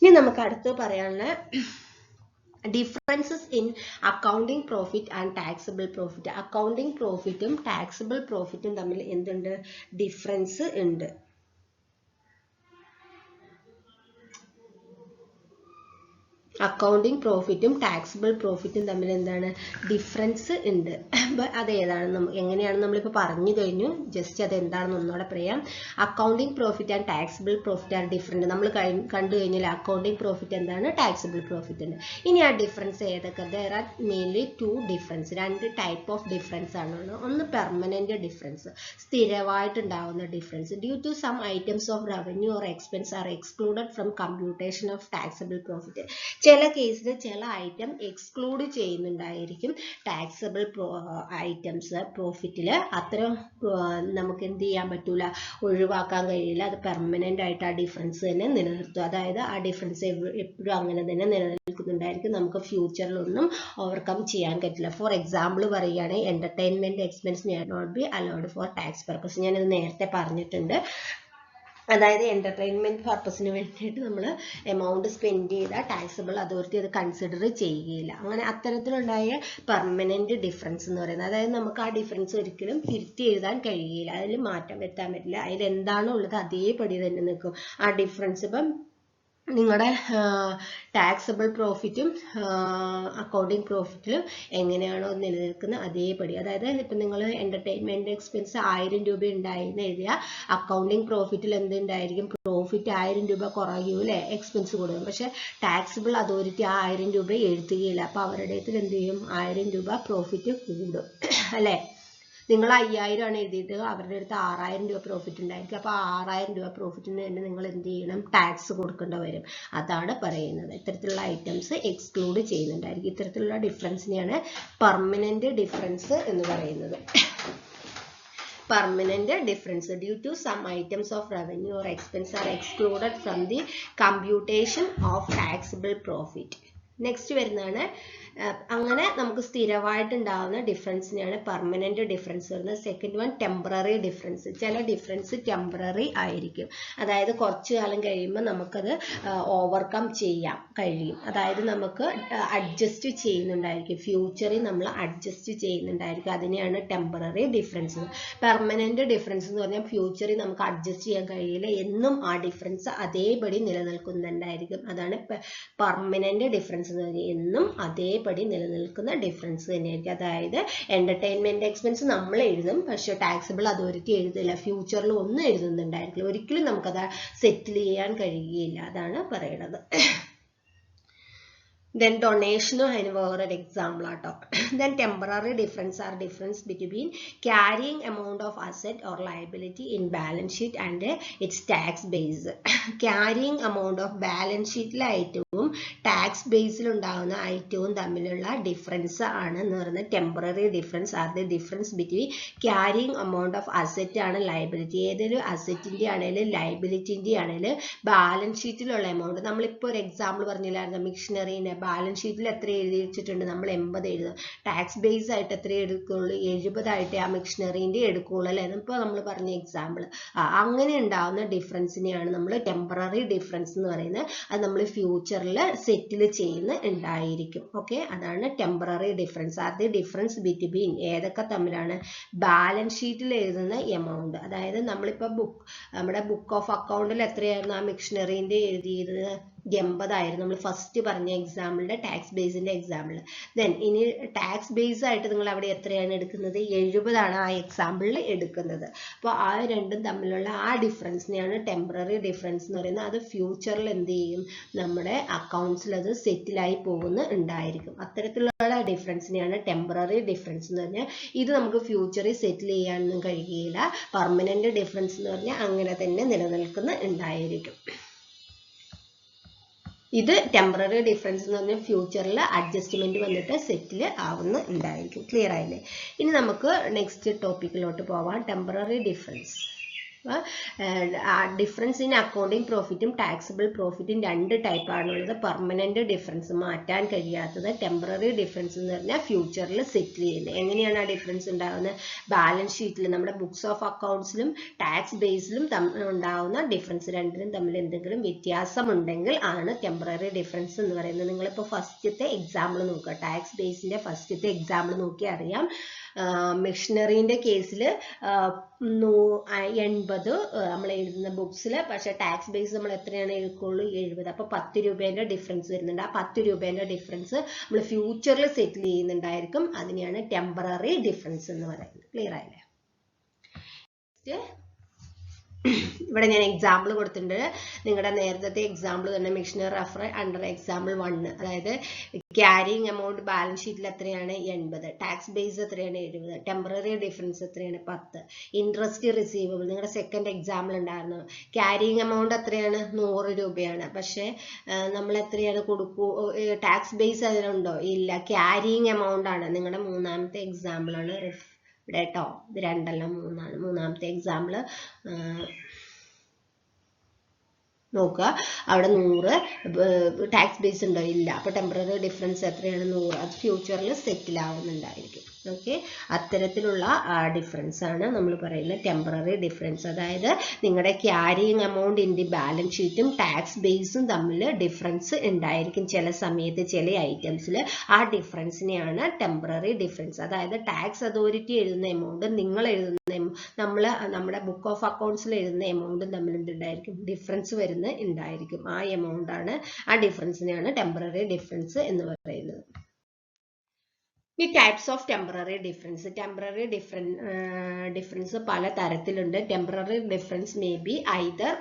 Speaker 1: ഇനി നമുക്ക് അടുത്ത് പറയാനുള്ള differences in accounting profit and taxable profit. Accounting profit ഉം taxable profit ഉം തമ്മിൽ എന്തുണ്ട്, ഡിഫറൻസ് ഉണ്ട്. അക്കൗണ്ടിങ് പ്രോഫിറ്റും ടാക്സിബിൾ പ്രോഫിറ്റും തമ്മിൽ എന്താണ്, ഡിഫറൻസ് ഉണ്ട്. അതേതാണ്, എങ്ങനെയാണ് നമ്മളിപ്പോൾ പറഞ്ഞു കഴിഞ്ഞു, ജസ്റ്റ് അതെന്താണെന്ന് ഒന്നുകൂടെ പറയാം. Accounting profit and taxable profit are different. നമ്മൾ കണ്ടു കഴിഞ്ഞാൽ അക്കൗണ്ടിങ് പ്രോഫിറ്റ് എന്താണ്, ടാക്സിബിൾ പ്രോഫിറ്റ് ഉണ്ട്. ഇനി ആ ഡിഫറൻസ് ഏതൊക്കെ? There are mainly 2 difference, 2 type of difference ആണ്. ഒന്ന് പെർമനന്റ് ഡിഫറൻസ്, സ്ഥിരമായിട്ടുണ്ടാവുന്ന difference. Due to some items of revenue or expense are excluded from computation of taxable profit. ചില കേസിൽ ചില ഐറ്റം എക്സ്ക്ലൂഡ് ചെയ്യുന്നുണ്ടായിരിക്കും ടാക്സബിൾ ഐറ്റംസ് പ്രോഫിറ്റിൽ. അത്തരം നമുക്ക് എന്ത് ചെയ്യാൻ പറ്റൂല, ഒഴിവാക്കാൻ കഴിയില്ല. അത് പെർമനന്റ് ആയിട്ട് ആ ഡിഫറൻസ് തന്നെ നിലനിർത്തും. അതായത് ആ ഡിഫറൻസ് എപ്പോഴും അങ്ങനെ തന്നെ നിലനിൽക്കുന്നുണ്ടായിരിക്കും. നമുക്ക് ഫ്യൂച്ചറിലൊന്നും ഓവർകം ചെയ്യാൻ പറ്റില്ല. ഫോർ എക്സാമ്പിൾ പറയുകയാണെങ്കിൽ entertainment expense may not be allowed for tax purpose. ഞാനിത് നേരത്തെ പറഞ്ഞിട്ടുണ്ട്. അതായത് എന്റർടൈൻമെന്റ് പർപ്പസിന് വേണ്ടിയിട്ട് നമ്മൾ എമൗണ്ട് സ്പെൻഡ് ചെയ്താൽ ടാക്സബിൾ അതോറിറ്റി അത് കൺസിഡർ ചെയ്യുകയില്ല. അങ്ങനെ അത്തരത്തിലുണ്ടായ പെർമനന്റ് ഡിഫറൻസ് എന്ന് പറയുന്നത്, അതായത് നമുക്ക് ആ ഡിഫറൻസ് ഒരിക്കലും തിരുത്തി എഴുതാൻ കഴിയില്ല, അതിൽ മാറ്റം വരുത്താൻ പറ്റില്ല. അതിൽ എന്താണോ ഉള്ളത് അതേപടി തന്നെ നിൽക്കും. ആ ഡിഫറൻസ് ഇപ്പം നിങ്ങളുടെ ടാക്സബിൾ പ്രോഫിറ്റും അക്കൗണ്ടിങ് പ്രോഫിറ്റിലും എങ്ങനെയാണോ നിലനിൽക്കുന്നത് അതേപടി. അതായത് ഇപ്പം നിങ്ങൾ എന്റർടൈൻമെന്റ് എക്സ്പെൻസ് 1000 രൂപ ഉണ്ടായിരുന്നു എഴുതിയാൽ അക്കൗണ്ടിങ് പ്രോഫിറ്റിൽ എന്തുണ്ടായിരിക്കും, പ്രോഫിറ്റ് 1000 രൂപ കുറയും അല്ലേ, എക്സ്പെൻസ് കൂടും. പക്ഷെ ടാക്സബിൾ അതോറിറ്റി ആ 1000 രൂപ എഴുതുകയില്ല. അപ്പൊ അവരുടെ അടുത്ത് എന്ത് ചെയ്യും, 1000 രൂപ പ്രോഫിറ്റ് കൂടും അല്ലേ. നിങ്ങൾ 5000 ആണ് എഴുതിയിട്ട് അവരുടെ അടുത്ത് 6000 രൂപ പ്രോഫിറ്റ് ഉണ്ടായിരിക്കും. അപ്പോൾ 6000 രൂപ പ്രോഫിറ്റിന് തന്നെ നിങ്ങൾ എന്ത് ചെയ്യണം, ടാക്സ് കൊടുക്കേണ്ടി വരും. അതാണ് പറയുന്നത്. ഇത്തരത്തിലുള്ള ഐറ്റംസ് എക്സ്ക്ലൂഡ് ചെയ്യുന്നുണ്ടായിരിക്കും. ഇത്തരത്തിലുള്ള ഡിഫറൻസിനെയാണ് പെർമനന്റ് ഡിഫറൻസ് എന്ന് പറയുന്നത്. Permanent difference due to some items of revenue or expense are excluded from the computation of taxable profit. Next വരുന്നതാണ് അങ്ങനെ നമുക്ക് സ്ഥിരമായിട്ട് ഉണ്ടാകുന്ന ഡിഫറൻസിനെയാണ് പെർമനന്റ് ഡിഫറൻസ് വരുന്നത്. Second one temporary difference. ചില ഡിഫറൻസ് ടെമ്പററി ആയിരിക്കും, അതായത് കുറച്ച് കാലം കഴിയുമ്പോൾ നമുക്കത് ഓവർകം ചെയ്യാൻ കഴിയും. അതായത് നമുക്ക് അഡ്ജസ്റ്റ് ചെയ്യുന്നുണ്ടായിരിക്കും, ഫ്യൂച്ചറിൽ നമ്മൾ അഡ്ജസ്റ്റ് ചെയ്യുന്നുണ്ടായിരിക്കും. അതിനെയാണ് ടെമ്പററി ഡിഫറൻസ്. പെർമനന്റ് ഡിഫറൻസ് എന്ന് പറഞ്ഞാൽ ഫ്യൂച്ചറിൽ നമുക്ക് അഡ്ജസ്റ്റ് ചെയ്യാൻ കഴിയില്ല, എന്നും ആ ഡിഫറൻസ് അതേപടി നിലനിൽക്കുന്നുണ്ടായിരിക്കും. അതാണ് പെർമനന്റ് ഡിഫറൻസ് എന്ന് പറഞ്ഞാൽ എന്നും അതേപടി നിലനിൽക്കുന്ന ഡിഫറൻസ് തന്നെയായിരിക്കും. അതായത് എന്റർടൈൻമെന്റ് എക്സ്പെൻസ് നമ്മൾ എഴുതും, പക്ഷെ ടാക്സബിൾ അതോറിറ്റി എഴുതില്ല, ഫ്യൂച്ചറിൽ ഒന്നും എഴുതുന്നുണ്ടായിരിക്കില്ല, ഒരിക്കലും നമുക്കത് സെറ്റിൽ ചെയ്യാൻ കഴിയുകയില്ല. അതാണ് പറയുന്നത്. Then donation അതിന് വേറൊരു എക്സാമ്പിൾ ആട്ടോ. Then temporary difference are difference between carrying amount of asset or liability in balance sheet and its tax base. Carrying amount of balance sheetലെ ഐറ്റവും ടാക്സ് ബേസിൽ ഉണ്ടാകുന്ന ഐറ്റവും തമ്മിലുള്ള ഡിഫറൻസ് ആണ് എന്ന് പറയുന്നത് temporary difference. Are the difference between carrying amount of asset ആണ് liability. ഏതൊരു അസറ്റിന്റെ ആണെങ്കിലും ലയബിലിറ്റിന്റെ ആണെങ്കിലും ബാലൻസ് ഷീറ്റിലുള്ള എമൗണ്ട്, നമ്മളിപ്പോൾ ഒരു എക്സാമ്പിൾ പറഞ്ഞില്ലായിരുന്നു, മിഷനറിന്റെ ബാലൻസ് ഷീറ്റിൽ എത്ര എഴുതി വെച്ചിട്ടുണ്ട്, നമ്മൾ 80 എഴുതും. ടാക്സ് ബേസ് ആയിട്ട് എത്ര എടുക്കുള്ളൂ, 70 ആയിട്ട് ആ മിഷനറിന്റെ എടുക്കുള്ളൂ അല്ലേ, ഇപ്പോൾ നമ്മൾ പറഞ്ഞ എക്സാമ്പിൾ. അങ്ങനെ ഉണ്ടാവുന്ന ഡിഫറൻസിനെയാണ് നമ്മൾ ടെമ്പററി ഡിഫറൻസ് എന്ന് പറയുന്നത്. അത് നമ്മൾ ഫ്യൂച്ചറിൽ സെറ്റിൽ ചെയ്യുന്ന ഉണ്ടായിരിക്കും. ഓക്കെ, അതാണ് ടെമ്പററി ഡിഫറൻസ്. അത് ഡിഫറൻസ് ബിറ്റ്വീൻ ഏതൊക്കെ തമ്മിലാണ്, ബാലൻസ് ഷീറ്റിൽ എഴുതുന്ന എമൗണ്ട്, അതായത് നമ്മളിപ്പോൾ നമ്മുടെ ബുക്ക് ഓഫ് അക്കൗണ്ടിൽ എത്രയായിരുന്നു ആ മിഷനറിന്റെ എഴുതിയത്, 80 ആയിരുന്നു നമ്മൾ ഫസ്റ്റ് പറഞ്ഞ എക്സാമ്പിളിന്റെ ടാക്സ് ബേസിന്റെ എക്സാമ്പിൾ. ദെൻ ഇനി ടാക്സ് ബേസ് ആയിട്ട് നിങ്ങൾ അവിടെ എത്രയാണ് എടുക്കുന്നത്, 70 ആണ് ആ എക്സാമ്പിളിൽ എടുക്കുന്നത്. അപ്പോൾ ആ രണ്ടും തമ്മിലുള്ള ആ ഡിഫറൻസിനെയാണ് ടെമ്പററി ഡിഫറൻസ് എന്ന് പറയുന്നത്. അത് ഫ്യൂച്ചറിൽ എന്ത് ചെയ്യും, നമ്മുടെ അക്കൗണ്ട്സിൽ അത് സെറ്റിലായി പോകുന്ന ഉണ്ടായിരിക്കും. അത്തരത്തിലുള്ള ഡിഫറൻസിനെയാണ് ടെമ്പററി ഡിഫറൻസ് എന്ന് പറഞ്ഞാൽ. ഇത് നമുക്ക് ഫ്യൂച്ചറിൽ സെറ്റിൽ ചെയ്യാനൊന്നും കഴിയുകയില്ല. പെർമനന്റ് ഡിഫറൻസ് എന്ന് പറഞ്ഞാൽ അങ്ങനെ തന്നെ നിലനിൽക്കുന്ന ഉണ്ടായിരിക്കും. ഇത് ടെമ്പററി ഡിഫറൻസ് എന്ന് പറഞ്ഞാൽ ഫ്യൂച്ചറിൽ അഡ്ജസ്റ്റ്മെന്റ് വന്നിട്ട് സെറ്റിൽ ആവുന്ന ഉണ്ടായിരിക്കും. ക്ലിയർ ആയില്ലേ? ഇനി നമുക്ക് നെക്സ്റ്റ് ടോപ്പിക്കിലോട്ട് പോവാം. Temporary difference. Difference in accounting പ്രോഫിറ്റും ടാക്സബിൾ പ്രോഫിറ്റും രണ്ട് ടൈപ്പാണുള്ളത്. പെർമനന്റ് ഡിഫറൻസ്, മാറ്റാൻ കഴിയാത്തത്. ടെമ്പററി ഡിഫറൻസ് എന്ന് പറഞ്ഞാൽ ഫ്യൂച്ചറിൽ സെറ്റിൽ ചെയ്യുന്നത്. എങ്ങനെയാണ് ആ ഡിഫറൻസ് ഉണ്ടാകുന്നത്, ബാലൻസ് ഷീറ്റിൽ നമ്മുടെ ബുക്സ് ഓഫ് അക്കൗണ്ട്സിലും ടാക്സ് ബേസിലും ഉണ്ടാകുന്ന ഡിഫറൻസ്, രണ്ടിനും തമ്മിൽ എന്തെങ്കിലും വ്യത്യാസം ഉണ്ടെങ്കിൽ ആണ് ടെമ്പററി ഡിഫറൻസ് എന്ന് പറയുന്നത്. നിങ്ങളിപ്പോൾ ഫസ്റ്റത്തെ എക്സാമ്പിൾ നോക്കുക, ടാക്സ് ബേസിന്റെ ഫസ്റ്റത്തെ എക്സാമ്പിൾ നോക്കി അറിയാം. മിഷനറിന്റെ കേസിൽ 80 നമ്മൾ എഴുതുന്ന ബുക്സിൽ, പക്ഷെ ടാക്സ് ബേസ് നമ്മൾ എത്രയാണ് എഴുതുള്ളൂ, 70. അപ്പോൾ 10 രൂപേന്റെ ഡിഫറൻസ് വരുന്നുണ്ട്. ആ 10 രൂപേന്റെ ഡിഫറൻസ് നമ്മൾ ഫ്യൂച്ചറിൽ സെറ്റിൽ ചെയ്യുന്നുണ്ടായിരിക്കും. അതിനെയാണ് ടെമ്പററി ഡിഫറൻസ് എന്ന് പറയുന്നത്. ക്ലിയർ ആയില്ലേ? ഇവിടെ ഞാൻ എക്സാമ്പിൾ കൊടുത്തിട്ടുണ്ട്. നിങ്ങളുടെ നേരത്തെ എക്സാമ്പിൾ തന്നെ മിഷണറി റെഫർ അണ്ടർ എക്സാമ്പിൾ 1. അതായത് ക്യാരിങ് എമൗണ്ട് ബാലൻസ് ഷീറ്റിൽ എത്രയാണ് 80, ടാക്സ് ബേസ് എത്രയാണ് 70, ടെമ്പററി ഡിഫറൻസ് എത്രയാണ് 10, ഇൻട്രസ്റ്റ് റിസീവബിൾ നിങ്ങളുടെ സെക്കൻഡ് എക്സാമ്പിൾ ഉണ്ടായിരുന്നു. ക്യാരിങ് എമൗണ്ട് എത്രയാണ് 100 രൂപയാണ്. പക്ഷേ നമ്മൾ എത്രയാണ് കൊടുക്കൂ, ടാക്സ് ബേസ് അതിനുണ്ടോ? ഇല്ല, ക്യാരിങ് എമൗണ്ട് ആണ്. നിങ്ങളുടെ മൂന്നാമത്തെ എക്സാമ്പിൾ ആണ് ഇവിടെ കേട്ടോ. ഇത് 2 അല്ല 3 ആണ്. മൂന്നാമത്തെ എക്സാമ്പിൾ നോക്കുക. അവിടെ 100 ടാക്സ് ബേസ് ഉണ്ടോ? ഇല്ല. അപ്പോൾ ടെമ്പററി ഡിഫറൻസ് എത്രയാണ്? 100. അത് ഫ്യൂച്ചറിൽ സെറ്റിൽ ആവുന്നുണ്ടായിരിക്കും. ഓക്കെ, അത്തരത്തിലുള്ള ഡിഫറൻസ് ആണ് നമ്മൾ പറയുന്നത് ടെമ്പററി ഡിഫറൻസ്. അതായത് നിങ്ങളുടെ carrying amount in the balance ഷീറ്റും ടാക്സ് ബേസും തമ്മിൽ ഡിഫറൻസ് ഉണ്ടായിരിക്കും ചില സമയത്ത്, ചില ഐറ്റംസിൽ. ആ ഡിഫറൻസിനെയാണ് ടെമ്പററി ഡിഫറൻസ്. അതായത് ടാക്സ് അതോറിറ്റി എഴുതുന്ന എമൗണ്ട് നിങ്ങൾ എഴുതുന്ന നമ്മുടെ ബുക്ക് ഓഫ് അക്കൗണ്ട്സിൽ എഴുതുന്ന എമൗണ്ടും തമ്മിൽ എന്തുണ്ടായിരിക്കും? ഡിഫറൻസ് ഉണ്ടായിരിക്കും. ആ എമൗണ്ട് ആണ്, ആ ഡിഫറൻസിനെയാണ് ടെമ്പററി ഡിഫറൻസ് എന്ന് പറയുന്നത്. ഈ types of temporary difference. Temporary difference പല തരത്തിലുണ്ട്. Temporary difference may be either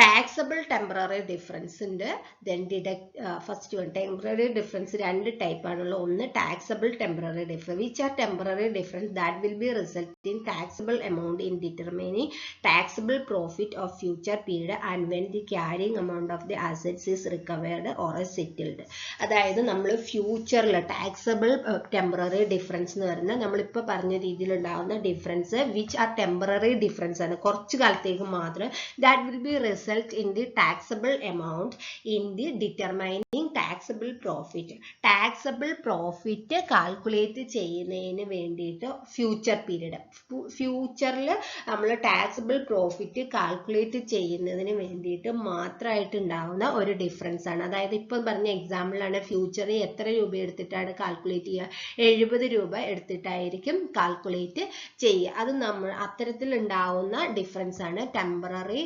Speaker 1: taxable temporary difference ഉണ്ട്. then deduct first one temporary difference 2 type ആണുള്ള. ഒന്ന് taxable temporary difference, which are temporary difference that will be result in taxable amount in determining taxable profit of future period and when the carrying amount of the assets is recovered or settled. അതായത് നമ്മൾ ഫ്യൂച്ചറിൽ taxable temporary difference എന്ന് പറഞ്ഞാൽ നമ്മളിപ്പോൾ പറഞ്ഞ രീതിയിൽ ഉണ്ടാകുന്ന difference which are temporary difference ആണ്, കുറച്ച് കാലത്തേക്ക് മാത്രം. that will be result in the taxable amount in the determining taxable profit. taxable profit calculate ചെയ്യുന്നതിന് വേണ്ടിയിട്ട് ഫ്യൂച്ചർ പീരീഡ്, ഫ്യൂച്ചറിൽ നമ്മൾ ടാക്സബിൾ പ്രോഫിറ്റ് കാൽക്കുലേറ്റ് ചെയ്യുന്നതിന് വേണ്ടിയിട്ട് മാത്രമായിട്ട് ഉണ്ടാകുന്ന ഒരു ഡിഫറൻസ് ആണ്. അതായത് ഇപ്പം പറഞ്ഞ എക്സാമ്പിളാണ്, ഫ്യൂച്ചറിൽ എത്ര രൂപ എടുത്തിട്ടാണ് കാൽക്കുലേറ്റ് ചെയ്യുക? 70 രൂപ എടുത്തിട്ടായിരിക്കും കാൽക്കുലേറ്റ് ചെയ്യുക. അത് നമ്മൾ അത്തരത്തിൽ ഉണ്ടാവുന്ന ഡിഫറൻസ് ആണ് temporary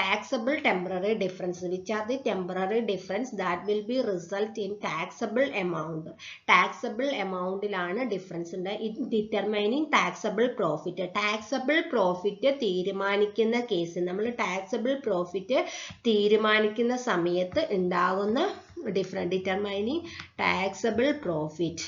Speaker 1: taxable temporary difference, which are the temporary difference that will be result in taxable amount. taxable amount ലാണ് ഡിഫറൻസ് ഉണ്ട്. determining taxable profit. taxable profit തീരുമാനിക്കുന്ന കേസ്, നമ്മൾ taxable profit തീരുമാനിക്കുന്ന സമയത്ത് ഉണ്ടാകുന്ന difference, determining taxable profit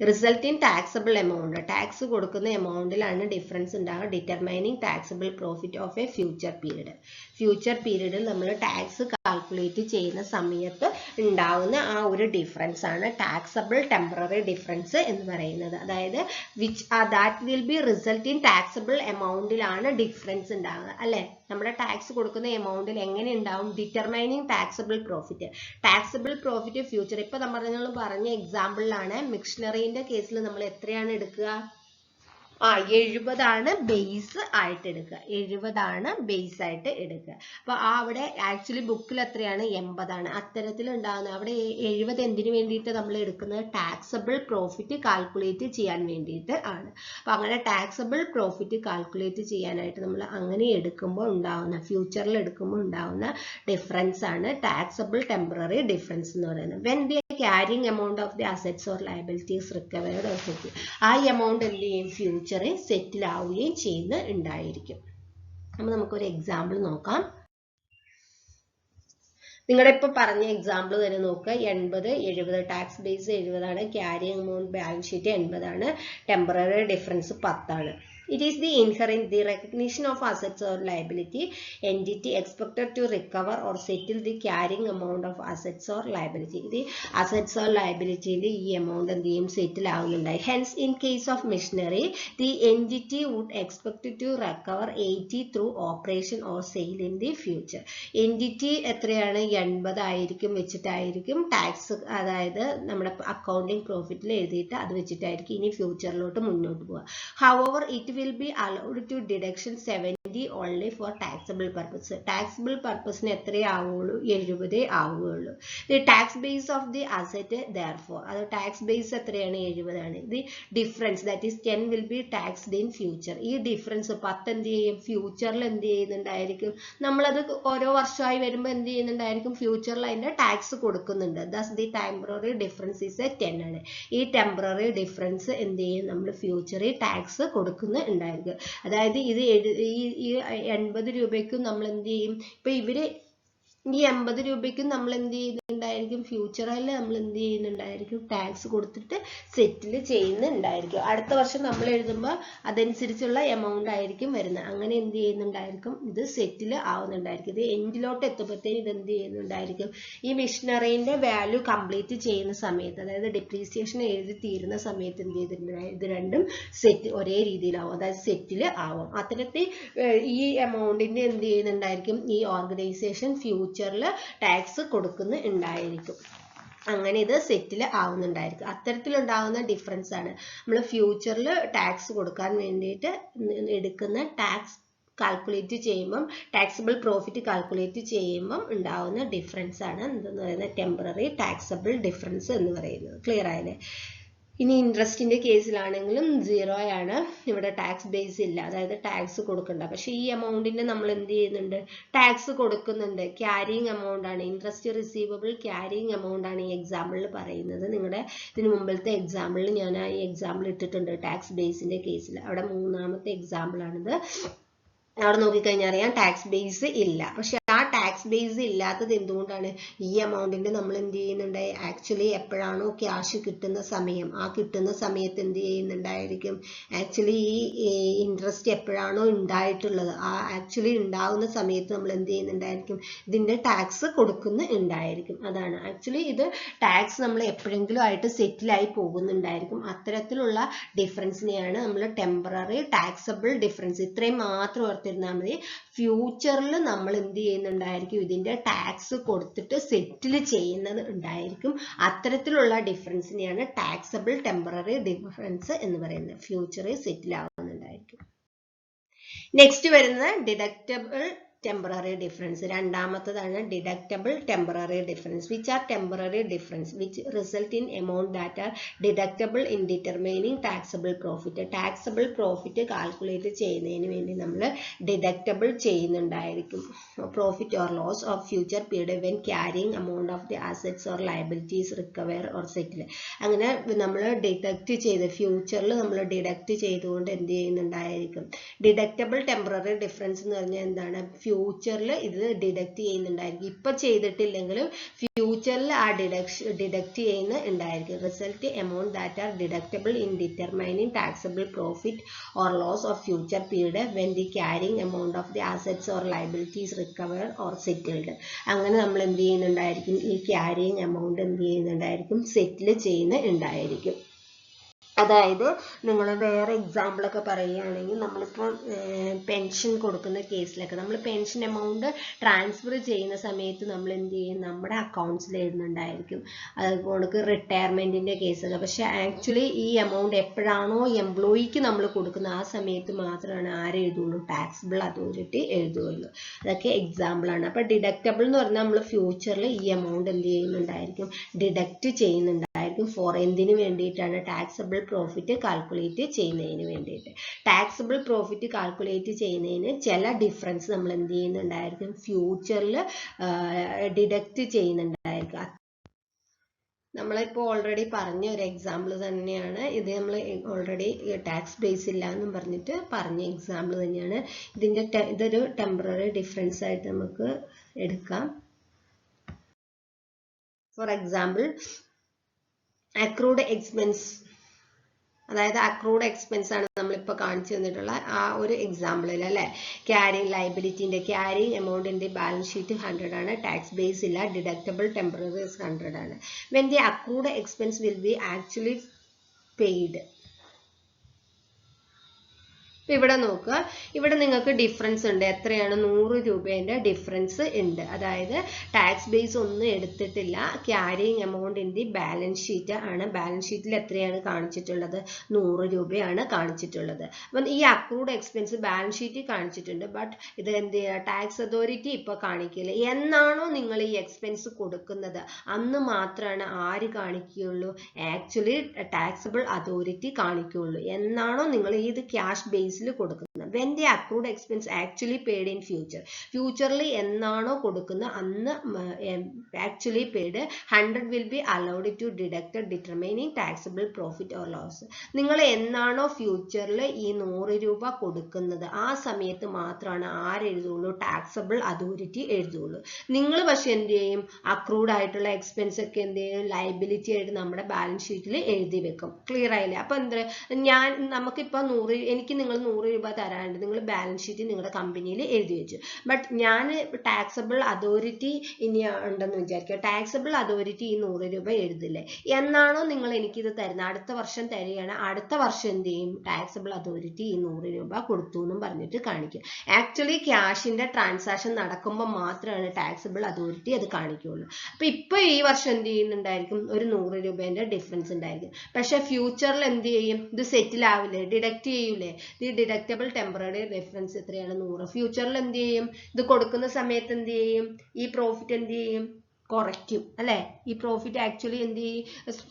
Speaker 1: result in taxable amount. Tax കൊടുക്കുന്ന എമൗണ്ടിലാണ് difference ഉണ്ടാകുക. Determining taxable profit of A future period. Future പീരീഡിൽ നമ്മൾ ടാക്സ് കാൽക്കുലേറ്റ് ചെയ്യുന്ന സമയത്ത് ഉണ്ടാകുന്ന ആ ഒരു ഡിഫറൻസ് ആണ് ടാക്സബിൾ ടെമ്പററി ഡിഫറൻസ് എന്ന് പറയുന്നത്. അതായത് which that will be result in taxable എമൗണ്ടിലാണ് ഡിഫറൻസ് ഉണ്ടാകുക, അല്ലെ? നമ്മുടെ ടാക്സ് കൊടുക്കുന്ന എമൗണ്ടിൽ എങ്ങനെ ഉണ്ടാവും? Determining taxable profit. Taxable profit future, ഇപ്പൊ നമ്മൾ പറഞ്ഞ എക്സാമ്പിളിലാണ് മിഷണറിന്റെ കേസിൽ നമ്മൾ എത്രയാണ് എടുക്കുക? 70 ആണ് ബേസ് ആയിട്ട് എടുക്കുക. 70 ആണ് ബേസ് ആയിട്ട് എടുക്കുക. അപ്പൊ അവിടെ ആക്ച്വലി ബുക്കിൽ എത്രയാണ്? 80 ആണ്. അത്തരത്തിൽ ഉണ്ടാകുന്ന അവിടെ 70 എന്തിനു വേണ്ടിയിട്ട് നമ്മൾ എടുക്കുന്നത്? ടാക്സബിൾ പ്രോഫിറ്റ് കാൽക്കുലേറ്റ് ചെയ്യാൻ വേണ്ടിയിട്ട് ആണ്. അപ്പൊ അങ്ങനെ ടാക്സബിൾ പ്രോഫിറ്റ് കാൽക്കുലേറ്റ് ചെയ്യാനായിട്ട് നമ്മൾ അങ്ങനെ എടുക്കുമ്പോൾ ഉണ്ടാകുന്ന, ഫ്യൂച്ചറിൽ എടുക്കുമ്പോൾ ഉണ്ടാകുന്ന ഡിഫറൻസ് ആണ് ടാക്സബിൾ ടെമ്പററി ഡിഫറൻസ് എന്ന് പറയുന്നത്. When the carrying amount of the assets or liabilities recovered or settled. ആ എമൗണ്ട് എന്ത് ചെയ്യും? ഫ്യൂച്ചറിൽ സെറ്റിൽ ആവുകയും ചെയ്യുന്ന ഉണ്ടായിരിക്കും. അപ്പോൾ നമുക്കൊരു എക്സാമ്പിൾ നോക്കാം. നിങ്ങളുടെ ഇപ്പൊ പറഞ്ഞ എക്സാമ്പിൾ തന്നെ നോക്കുക. 80, 70 ടാക്സ് ബേസ് 70 ആണ്, ക്യാരിങ് എമൗണ്ട് ബാലൻസ് ഷീറ്റ് 80 ആണ്, ടെമ്പററി ഡിഫറൻസ് 10 ആണ്. It is the inherent, the recognition of assets or liability entity expected to recover or settle the carrying amount of assets or liability. The assets or liability in the amount and the settle ആവുന്നുണ്ടായി. Hence, in case of machinery, the entity would expect to recover 80 through operation or sale in the future. Entity എത്രയാണ്? 80 ആയിരിക്കും വെച്ചിട്ടായിരിക്കും tax, അതായത് നമ്മുടെ accounting പ്രോഫിറ്റിൽ എഴുതിയിട്ട് അത് വെച്ചിട്ടായിരിക്കും ഇനി ഫ്യൂച്ചറിലോട്ട് മുന്നോട്ട് പോവുക. However, it will be allowed to deduction 70 only for taxable purpose. taxable purpose ന് എത്രയേ ആവുള്ളൂ? 70 ആവുകയുള്ളൂ. The tax base of the asset therefore, അത് ടാക്സ് ബേസ് എത്രയാണ്? 70 ആണ്. The difference, that is 10, will be taxed in future. ഈ difference 10 എന്ത് ചെയ്യും? ഫ്യൂച്ചറിൽ എന്ത് ചെയ്യുന്നുണ്ടായിരിക്കും? നമ്മളത് ഓരോ വർഷമായി വരുമ്പോൾ എന്ത് ചെയ്യുന്നുണ്ടായിരിക്കും? ഫ്യൂച്ചറിൽ അതിന്റെ ടാക്സ് കൊടുക്കുന്നുണ്ട്. Thus the temporary difference is 10 ആണ്. ഈ ടെമ്പററി ഡിഫറൻസ് എന്ത് ചെയ്യും? നമ്മൾ ഫ്യൂച്ചറിൽ ടാക്സ് കൊടുക്കുന്ന ഉണ്ടായിരിക്കും. അതായത് ഇത് ഈ 80 രൂപയ്ക്കും നമ്മൾ എന്ത് ചെയ്യും, ഇപ്പൊ ഇവര് ഈ 80 രൂപയ്ക്കും നമ്മൾ എന്ത് ചെയ്യുന്നുണ്ടായിരിക്കും, ഫ്യൂച്ചറിൽ നമ്മൾ എന്ത് ചെയ്യുന്നുണ്ടായിരിക്കും, ടാക്സ് കൊടുത്തിട്ട് സെറ്റിൽ ചെയ്യുന്നുണ്ടായിരിക്കും. അടുത്ത വർഷം നമ്മൾ എഴുതുമ്പോൾ അതനുസരിച്ചുള്ള എമൗണ്ട് ആയിരിക്കും വരുന്നത്. അങ്ങനെ എന്ത് ചെയ്യുന്നുണ്ടായിരിക്കും, ഇത് സെറ്റിൽ ആവുന്നുണ്ടായിരിക്കും. ഇത് എൻഡിലോട്ട് എത്തുമ്പോഴത്തേന് ഇത് എന്ത് ചെയ്യുന്നുണ്ടായിരിക്കും, ഈ മിഷനറിന്റെ വാല്യൂ കംപ്ലീറ്റ് ചെയ്യുന്ന സമയത്ത്, അതായത് ഡിപ്രീസിയേഷൻ എഴുതി തീരുന്ന സമയത്ത് എന്ത് ചെയ്തിട്ടുണ്ടായി, ഇത് രണ്ടും സെറ്റ് ഒരേ രീതിയിലാവും, അതായത് സെറ്റിൽ ആവും. അത്തരത്തിൽ ഈ എമൗണ്ടിന്റെ എന്ത് ചെയ്യുന്നുണ്ടായിരിക്കും, ഈ ഓർഗനൈസേഷൻ ഫ്യൂച്ചറിൽ ടാക്സ് കൊടുക്കുന്നുണ്ടായിരിക്കും. അങ്ങനെ ഇത് സെറ്റിൽ ആവുന്നുണ്ടായിരിക്കും. അത്തരത്തിലുണ്ടാവുന്ന ഡിഫറൻസ് ആണ് നമ്മൾ ഫ്യൂച്ചറിൽ ടാക്സ് കൊടുക്കാൻ വേണ്ടിയിട്ട് എടുക്കുന്ന ടാക്സ് കാൽക്കുലേറ്റ് ചെയ്യുമ്പം, ടാക്സബിൾ പ്രോഫിറ്റ് കാൽക്കുലേറ്റ് ചെയ്യുമ്പം ഉണ്ടാവുന്ന ഡിഫറൻസ് ആണ് എന്തെന്ന് പറയുന്നത്, ടെമ്പററി ടാക്സബിൾ ഡിഫറൻസ് എന്ന് പറയുന്നത്. ക്ലിയർ ആയില്ലേ? ഇനി ഇൻട്രസ്റ്റിന്റെ കേസിലാണെങ്കിലും 0 ആണ്, ഇവിടെ ടാക്സ് ബേസ് ഇല്ല, അതായത് ടാക്സ് കൊടുക്കണ്ട. പക്ഷെ ഈ എമൗണ്ടിന് നമ്മൾ എന്ത് ചെയ്യുന്നുണ്ട്, ടാക്സ് കൊടുക്കുന്നുണ്ട്. ക്യാരിങ് എമൗണ്ട് ആണ്, ഇൻട്രസ്റ്റ് റിസീവബിൾ ക്യാരിങ് എമൗണ്ട് ആണ് ഈ എക്സാമ്പിളിൽ പറയുന്നത്. നിങ്ങളുടെ ഇതിന് മുമ്പിലത്തെ എക്സാമ്പിളിൽ ഞാൻ ഈ എക്സാമ്പിൾ ഇട്ടിട്ടുണ്ട് ടാക്സ് ബേസിന്റെ കേസിൽ. അവിടെ 3ാമത്തെ എക്സാമ്പിൾ ആണിത്. അവിടെ നോക്കിക്കഴിഞ്ഞാൽ അറിയാം ടാക്സ് ബേസ് ഇല്ല. പക്ഷെ ആ ടാക്സ് ബേസ് ഇല്ലാത്തത് എന്തുകൊണ്ടാണ്, ഈ എമൗണ്ടിന്റെ നമ്മൾ എന്ത് ചെയ്യുന്നുണ്ട്, ആക്ച്വലി എപ്പോഴാണോ ക്യാഷ് കിട്ടുന്ന സമയം, ആ കിട്ടുന്ന സമയത്ത് എന്ത് ചെയ്യുന്നുണ്ടായിരിക്കും, ആക്ച്വലി ഈ ഇൻട്രസ്റ്റ് എപ്പോഴാണോ ഉണ്ടായിട്ടുള്ളത്, ആ ആക്ച്വലി ഉണ്ടാവുന്ന സമയത്ത് നമ്മൾ എന്ത് ചെയ്യുന്നുണ്ടായിരിക്കും, ഇതിന്റെ ടാക്സ് കൊടുക്കുന്നുണ്ടായിരിക്കും. അതാണ് ആക്ച്വലി ഇത് ടാക്സ് നമ്മൾ എപ്പോഴെങ്കിലും ആയിട്ട് സെറ്റിലായി പോകുന്നുണ്ടായിരിക്കും. അത്തരത്തിലുള്ള ഡിഫറൻസിനെയാണ് നമ്മൾ ടെമ്പററി ടാക്സബിൾ ഡിഫറൻസ്. ഇത്രയും മാത്രം ഓർത്തിരുന്നാൽ മതി. ഫ്യൂച്ചറിൽ നമ്മൾ എന്ത് ചെയ്യുന്നുണ്ടായിരിക്കും, ഇതിന്റെ ടാക്സ് കൊടുത്തിട്ട് സെറ്റിൽ ചെയ്യുന്നത് ഉണ്ടായിരിക്കും. അത്തരത്തിലുള്ള ഡിഫറൻസിനെയാണ് ടാക്സബിൾ ടെമ്പററി ഡിഫറൻസ് എന്ന് പറയുന്നത്. ഫ്യൂച്ചറിൽ സെറ്റിൽ ആവുന്നുണ്ടായിരിക്കും. നെക്സ്റ്റ് വരുന്നത് deductible temporary difference. രണ്ടാമത്തേതാണ് deductible temporary difference, which are temporary difference which result in amount that are deductible in determining taxable profit. taxable profit calculate ചെയ്യുന്നതിന് വേണ്ടി നമ്മൾ deductible ചെയ്യുന്നുണ്ടായിരിക്കും. profit or loss of future period when carrying amount of the assets or liabilities recover or settle. അങ്ങനെ നമ്മൾ deduct ചെയ്ത് ഫ്യൂച്ചറിൽ നമ്മൾ deduct ചെയ്തുകൊണ്ട് എന്ത് ചെയ്യുന്നുണ്ടായിരിക്കും, ഡിഡക്റ്റബിൾ ടെമ്പററി ഡിഫറൻസ് എന്ന് പറഞ്ഞാൽ എന്താണ്, ഫ്യൂച്ചറിൽ ഇത് ഡിഡക്റ്റ് ചെയ്യുന്നുണ്ടായിരിക്കും. ഇപ്പൊ ചെയ്തിട്ടില്ലെങ്കിലും ഫ്യൂച്ചറിൽ ആ ഡിഡക്റ്റ് ചെയ്യുന്നുണ്ടായിരിക്കും. Result amount that are deductible in determining taxable profit or loss of future period when the carrying amount of the assets or liabilities recovered or settled. അങ്ങനെ നമ്മൾ എന്ത് ചെയ്യുന്നുണ്ടായിരിക്കും, ഈ ക്യാരിങ് എമൗണ്ട് എന്ത് ചെയ്യുന്നുണ്ടായിരിക്കും, സെറ്റിൽ ചെയ്യുന്നുണ്ടായിരിക്കും. അതായത് നിങ്ങൾ വേറെ എക്സാമ്പിൾ ഒക്കെ പറയുകയാണെങ്കിൽ, നമ്മളിപ്പോൾ പെൻഷൻ കൊടുക്കുന്ന കേസിലൊക്കെ നമ്മൾ പെൻഷൻ എമൗണ്ട് ട്രാൻസ്ഫർ ചെയ്യുന്ന സമയത്ത് നമ്മൾ എന്ത് ചെയ്യും, നമ്മുടെ അക്കൗണ്ട്സിൽ എഴുതുന്നുണ്ടായിരിക്കും. അതുകൊണ്ട് റിട്ടയർമെന്റിന്റെ കേസൊക്കെ. പക്ഷെ ആക്ച്വലി ഈ എമൗണ്ട് എപ്പോഴാണോ എംപ്ലോയിക്ക് നമ്മൾ കൊടുക്കുന്നത് ആ സമയത്ത് മാത്രമാണ് ആര് എഴുതുള്ളൂ, ടാക്സബിൾ അതോറിറ്റി എഴുതുള്ളൂ. അതൊക്കെ എക്സാമ്പിൾ ആണ്. അപ്പൊ ഡിഡക്റ്റബിൾ എന്ന് പറഞ്ഞാൽ നമ്മൾ ഫ്യൂച്ചറിൽ ഈ എമൗണ്ട് എന്ത് ചെയ്യുന്നുണ്ടായിരിക്കും, ഡിഡക്റ്റ് ചെയ്യുന്നുണ്ടായിരിക്കും. ഫോർ എന്തിനു വേണ്ടിയിട്ടാണ്, ടാക്സബിൾ പ്രോഫിറ്റ് കാൽക്കുലേറ്റ് ചെയ്യുന്നതിന് വേണ്ടിയിട്ട്. ടാക്സബിൾ പ്രോഫിറ്റ് കാൽക്കുലേറ്റ് ചെയ്യുന്നതിന് ചില ഡിഫറൻസ് നമ്മൾ എന്ത് ചെയ്യുന്നുണ്ടായിരിക്കും, ഫ്യൂച്ചറിൽ ഡിഡക്റ്റ് ചെയ്യുന്നുണ്ടായിരിക്കും. നമ്മളിപ്പോൾ ഓൾറെഡി പറഞ്ഞ ഒരു എക്സാമ്പിൾ തന്നെയാണ് ഇത്. നമ്മൾ ഓൾറെഡി ടാക്സ് ബേസ് ഇല്ല എന്നും പറഞ്ഞിട്ട് പറഞ്ഞ എക്സാമ്പിൾ തന്നെയാണ്. ഇതൊരു ടെമ്പററി ഡിഫറൻസ് ആയിട്ട് നമുക്ക് എടുക്കാം. ഫോർ എക്സാമ്പിൾ അക്രൂഡ് എക്സ്പെൻസ്, അതായത് അക്രൂഡ് എക്സ്പെൻസ് ആണ് നമ്മളിപ്പോൾ കാണിച്ചു തന്നിട്ടുള്ള ആ ഒരു എക്സാമ്പിളിൽ അല്ലേ. ക്യാരിങ് ലയബിലിറ്റിന്റെ ക്യാരിങ് എമൗണ്ടിന്റെ ബാലൻസ് ഷീറ്റ് 100 ആണ്, ടാക്സ് ബേസ് ഇല്ല, ഡിഡക്റ്റബിൾ ടെമ്പററി 100 ആണ്. When the accrued expense will B actually paid. ഇവിടെ നോക്കുക, ഇവിടെ നിങ്ങൾക്ക് ഡിഫറൻസ് ഉണ്ട്. എത്രയാണ്, 100 രൂപേന്റെ ഡിഫറൻസ് ഉണ്ട്. അതായത് ടാക്സ് ബേസ് ഒന്നും എടുത്തിട്ടില്ല, carrying amount in the balance sheet ആണ്. ബാലൻസ് ഷീറ്റിൽ എത്രയാണ് കാണിച്ചിട്ടുള്ളത്, 100 രൂപയാണ് കാണിച്ചിട്ടുള്ളത്. അപ്പം ഈ അക്രൂഡ് എക്സ്പെൻസ് ബാലൻസ് ഷീറ്റിൽ കാണിച്ചിട്ടുണ്ട്, ബട്ട് ഇത് എന്ത് ചെയ്യുക, ടാക്സ് അതോറിറ്റി ഇപ്പൊ കാണിക്കില്ല. എന്നാണോ നിങ്ങൾ ഈ എക്സ്പെൻസ് കൊടുക്കുന്നത് അന്ന് മാത്രമാണ് ആര് കാണിക്കുകയുള്ളൂ, ആക്ച്വലി ടാക്സബിൾ അതോറിറ്റി കാണിക്കുകയുള്ളൂ. എന്നാണോ നിങ്ങൾ ഇത് ക്യാഷ് ബേസ് കൊടുക്കുന്നത്. when the accrued expense actually paid in future. ഫ്യൂച്ചറിൽ എന്നാണോ കൊടുക്കുന്ന അന്ന് actually paid 100 will be allowed to deduct determining taxable profit or loss. നിങ്ങൾ എന്നാണോ ഫ്യൂച്ചറിൽ ഈ 100 രൂപ കൊടുക്കുന്നത് ആ സമയത്ത് മാത്രമാണ് ആരെഴുതുള്ളൂ, ടാക്സബിൾ അതോറിറ്റി എഴുതുള്ളൂ. നിങ്ങൾ പക്ഷെ എന്ത് ചെയ്യും, അക്രൂഡ് ആയിട്ടുള്ള എക്സ്പെൻസ് ഒക്കെ എന്ത് ചെയ്യും, ലയബിലിറ്റി ആയിട്ട് നമ്മുടെ ബാലൻസ് ഷീറ്റിൽ എഴുതി വെക്കും. ക്ലിയർ ആയില്ലേ? അപ്പൊ എന്താ, നമുക്കിപ്പോ എനിക്ക് നിങ്ങൾ 100 രൂപ തരാനുണ്ട്, നിങ്ങൾ ബാലൻസ് ഷീറ്റ് നിങ്ങളുടെ കമ്പനിയിൽ എഴുതി വെച്ചു. ബട്ട് ഞാൻ ടാക്സബിൾ അതോറിറ്റി ഇനി ഉണ്ടെന്ന് വിചാരിക്കുക, ടാക്സബിൾ അതോറിറ്റി ഈ 100 രൂപ എഴുതില്ലേ, എന്നാണോ നിങ്ങൾ എനിക്കിത് തരുന്നത്, അടുത്ത വർഷം തരികയാണ്, അടുത്ത വർഷം എന്ത് ചെയ്യും, ടാക്സബിൾ അതോറിറ്റി ഈ 100 രൂപ കൊടുത്തു എന്നും പറഞ്ഞിട്ട് കാണിക്കും. ആക്ച്വലി ക്യാഷിന്റെ ട്രാൻസാക്ഷൻ നടക്കുമ്പോൾ മാത്രമാണ് ടാക്സബിൾ അതോറിറ്റി അത് കാണിക്കുള്ളൂ. അപ്പൊ ഇപ്പൊ ഈ വർഷം എന്ത് ചെയ്യുന്നുണ്ടായിരിക്കും, ഒരു 100 രൂപേന്റെ ഡിഫറൻസ് ഉണ്ടായിരിക്കും. പക്ഷെ ഫ്യൂച്ചറിൽ എന്ത് ചെയ്യും, ഇത് സെറ്റിൽ ആവില്ലേ, ഡിഡക്ട് ചെയ്യൂലേ. ഈ ഡിഡക്റ്റബിൾ ടെമ്പററി ഡിഫറൻസ് എത്രയാണ്, 100. ഫ്യൂച്ചറിൽ എന്ത് ചെയ്യും, ഇത് കൊടുക്കുന്ന സമയത്ത് എന്ത് ചെയ്യും, ഈ പ്രോഫിറ്റ് എന്ത് ചെയ്യും, കുറയ്ക്കും അല്ലെ. ഈ പ്രോഫിറ്റ് ആക്ച്വലി എന്ത് ചെയ്യും,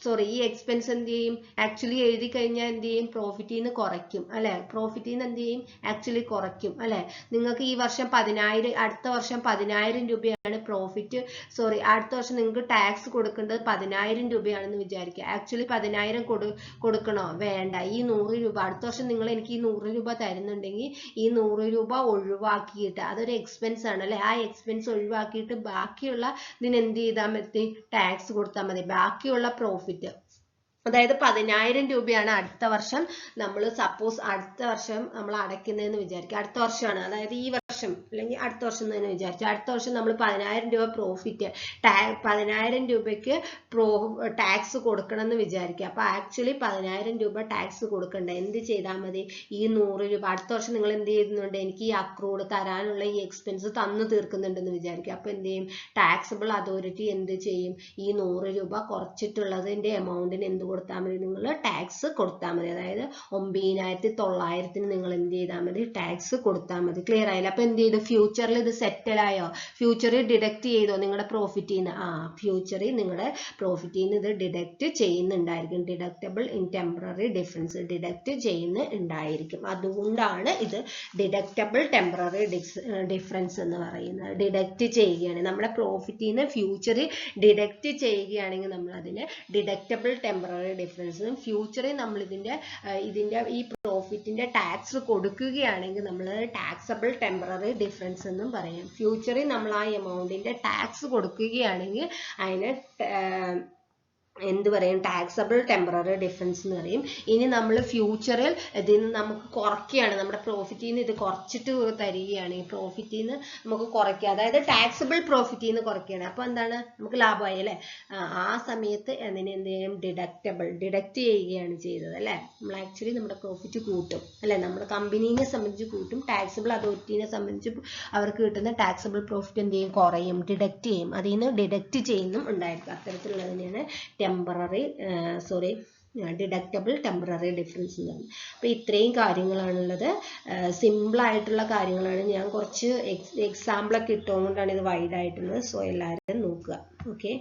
Speaker 1: സോറി ഈ എക്സ്പെൻസ് എന്ത് ചെയ്യും, ആക്ച്വലി എഴുതി കഴിഞ്ഞാൽ എന്ത് ചെയ്യും, പ്രോഫിറ്റിൽ നിന്ന് കുറയ്ക്കും അല്ലെ. പ്രോഫിറ്റിൽ നിന്ന് എന്ത് ചെയ്യും, ആക്ച്വലി കുറയ്ക്കും അല്ലെ. നിങ്ങൾക്ക് ഈ വർഷം 10,000, അടുത്ത വർഷം 10,000 രൂപയാണ് പ്രോഫിറ്റ്, സോറി അടുത്ത വർഷം നിങ്ങൾക്ക് ടാക്സ് കൊടുക്കേണ്ടത് 10,000 രൂപയാണെന്ന് വിചാരിക്കുക. ആക്ച്വലി 10,000 കൊടുക്കണോ, വേണ്ട, ഈ 100 രൂപ അടുത്ത വർഷം നിങ്ങൾ എനിക്ക് ഈ 100 രൂപ തരുന്നുണ്ടെങ്കിൽ ഈ 100 രൂപ ഒഴിവാക്കിയിട്ട്, അതൊരു എക്സ്പെൻസ് ആണ് അല്ലെ, ആ എക്സ്പെൻസ് ഒഴിവാക്കിയിട്ട് ബാക്കിയുള്ള ഇതിന് എന്ത് ചെയ്താൽ മതി, ടാക്സ് കൊടുത്താൽ മതി. ബാക്കിയുള്ള പ്രോഫിറ്റ്, അതായത് 10,000 രൂപയാണ് അടുത്ത വർഷം നമ്മൾ സപ്പോസ് അടുത്ത വർഷം നമ്മൾ അടയ്ക്കുന്നതെന്ന് വിചാരിക്കുക. അടുത്ത വർഷമാണ്, അതായത് ഈ വർഷം അല്ലെങ്കിൽ അടുത്ത വർഷം തന്നെ വിചാരിച്ചു. അടുത്ത വർഷം നമ്മൾ 10,000 രൂപ പ്രോഫിറ്റ്, 10,000 രൂപയ്ക്ക് ടാക്സ് കൊടുക്കണം എന്ന് വിചാരിക്കുക. അപ്പൊ ആക്ച്വലി 10,000 രൂപ ടാക്സ് കൊടുക്കണ്ട, എന്ത് ചെയ്താൽ മതി, ഈ 100 രൂപ അടുത്ത വർഷം നിങ്ങൾ എന്ത് ചെയ്യുന്നുണ്ട്, എനിക്ക് ഈ അക്രൂഡ് തരാനുള്ള ഈ എക്സ്പെൻസ് തന്നു തീർക്കുന്നുണ്ടെന്ന് വിചാരിക്കുക. അപ്പൊ എന്ത് ചെയ്യും, ടാക്സബിൾ അതോറിറ്റി എന്ത് ചെയ്യും, ഈ 100 രൂപ കുറച്ചിട്ടുള്ളതിന്റെ എമൗണ്ടിന് എന്ത് കൊടുത്താൽ മതി, നിങ്ങൾ ടാക്സ് കൊടുത്താൽ മതി. അതായത് 9,900 നിങ്ങൾ എന്ത് ചെയ്താൽ മതി, ടാക്സ് കൊടുത്താൽ മതി. ക്ലിയർ ആയില്ല? അപ്പൊ എന്ത് ചെയ്തു, ഫ്യൂച്ചറിൽ ഇത് സെറ്റിൽ ആയോ, ഫ്യൂച്ചറിൽ ഡിഡക്ട് ചെയ്തോ നിങ്ങളുടെ പ്രോഫിറ്റിൽ നിന്ന്, ഫ്യൂച്ചറിൽ നിങ്ങളുടെ പ്രോഫിറ്റിൽ നിന്ന് ഇത് ഡിഡക്ട് ചെയ്യുന്നുണ്ടായിരിക്കും. Deductible in temporary difference deduct ചെയ്യുന്നുണ്ടായിരിക്കും. അതുകൊണ്ടാണ് ഇത് ഡിഡക്റ്റബിൾ ടെമ്പററി ഡിഫറൻസ് എന്ന് പറയുന്നത്. ഡിഡക്ട് ചെയ്യുകയാണ് നമ്മുടെ പ്രോഫിറ്റിൽ നിന്ന് ഫ്യൂച്ചറിൽ ഡിഡക്ട് ചെയ്യുകയാണെങ്കിൽ നമ്മൾ അതിനെ ഡിഡക്റ്റബിൾ ടെമ്പററി ഡിഫറൻസും, ഫ്യൂച്ചറിൽ നമ്മൾ ഇതിന്റെ ഈ പ്രോഫിറ്റിന്റെ ടാക്സ് കൊടുക്കുകയാണെങ്കിൽ നമ്മൾ ടാക്സബിൾ ടെമ്പററി ഡിഫറൻസ് എന്നും പറയും. ഫ്യൂച്ചറിൽ നമ്മൾ ആ എമൗണ്ടിന്റെ ടാക്സ് കൊടുക്കുകയാണെങ്കിൽ അതിനെ എന്ത് പറയും, ടാക്സബിൾ ടെമ്പററി ഡിഫറൻസ് എന്ന് പറയും. ഇനി നമ്മൾ ഫ്യൂച്ചറിൽ ഇതിന് നമുക്ക് കുറയ്ക്കുകയാണ്, നമ്മുടെ പ്രോഫിറ്റിൽ നിന്ന് ഇത് കുറച്ചിട്ട് തരികയാണ്, ഈ പ്രോഫിറ്റിൽ നിന്ന് നമുക്ക് കുറയ്ക്കുക, അതായത് ടാക്സബിൾ പ്രോഫിറ്റിൽ നിന്ന് കുറയ്ക്കുകയാണ്. അപ്പൊ എന്താണ്, നമുക്ക് ലാഭമായി അല്ലെ. ആ സമയത്ത് അതിനെ എന്ത് ചെയ്യും, ഡിഡക്ട് ചെയ്യുകയാണ് ചെയ്തത് അല്ലെ. നമ്മൾ ആക്ച്വലി നമ്മുടെ പ്രോഫിറ്റ് കൂട്ടും അല്ലെ, നമ്മുടെ കമ്പനീനെ സംബന്ധിച്ച് കൂട്ടും, ടാക്സബിൾ അതോറിറ്റീനെ സംബന്ധിച്ച് അവർക്ക് കിട്ടുന്ന ടാക്സബിൾ പ്രോഫിറ്റ് എന്ത് ചെയ്യും, കുറയും, ഡിഡക്ട് ചെയ്യും. അതിൽ നിന്ന് ഡിഡക്ട് ചെയ്യുന്നും ഉണ്ടായിരിക്കും. അത്തരത്തിലുള്ളതിനെയാണ് ഡിഡക്റ്റബിൾ ടെമ്പററി ഡിഫറൻസ് എന്ന് പറയുന്നത്. അപ്പൊ ഇത്രയും കാര്യങ്ങളാണുള്ളത്. സിമ്പിൾ ആയിട്ടുള്ള കാര്യങ്ങളാണ്. ഞാൻ കുറച്ച് എക്സാമ്പിളൊക്കെ ഇട്ടുകൊണ്ടാണ് ഇത് വൈഡ് ആയിട്ടുള്ളത്. സോ എല്ലാവരും നോക്കുക. ഓക്കെ.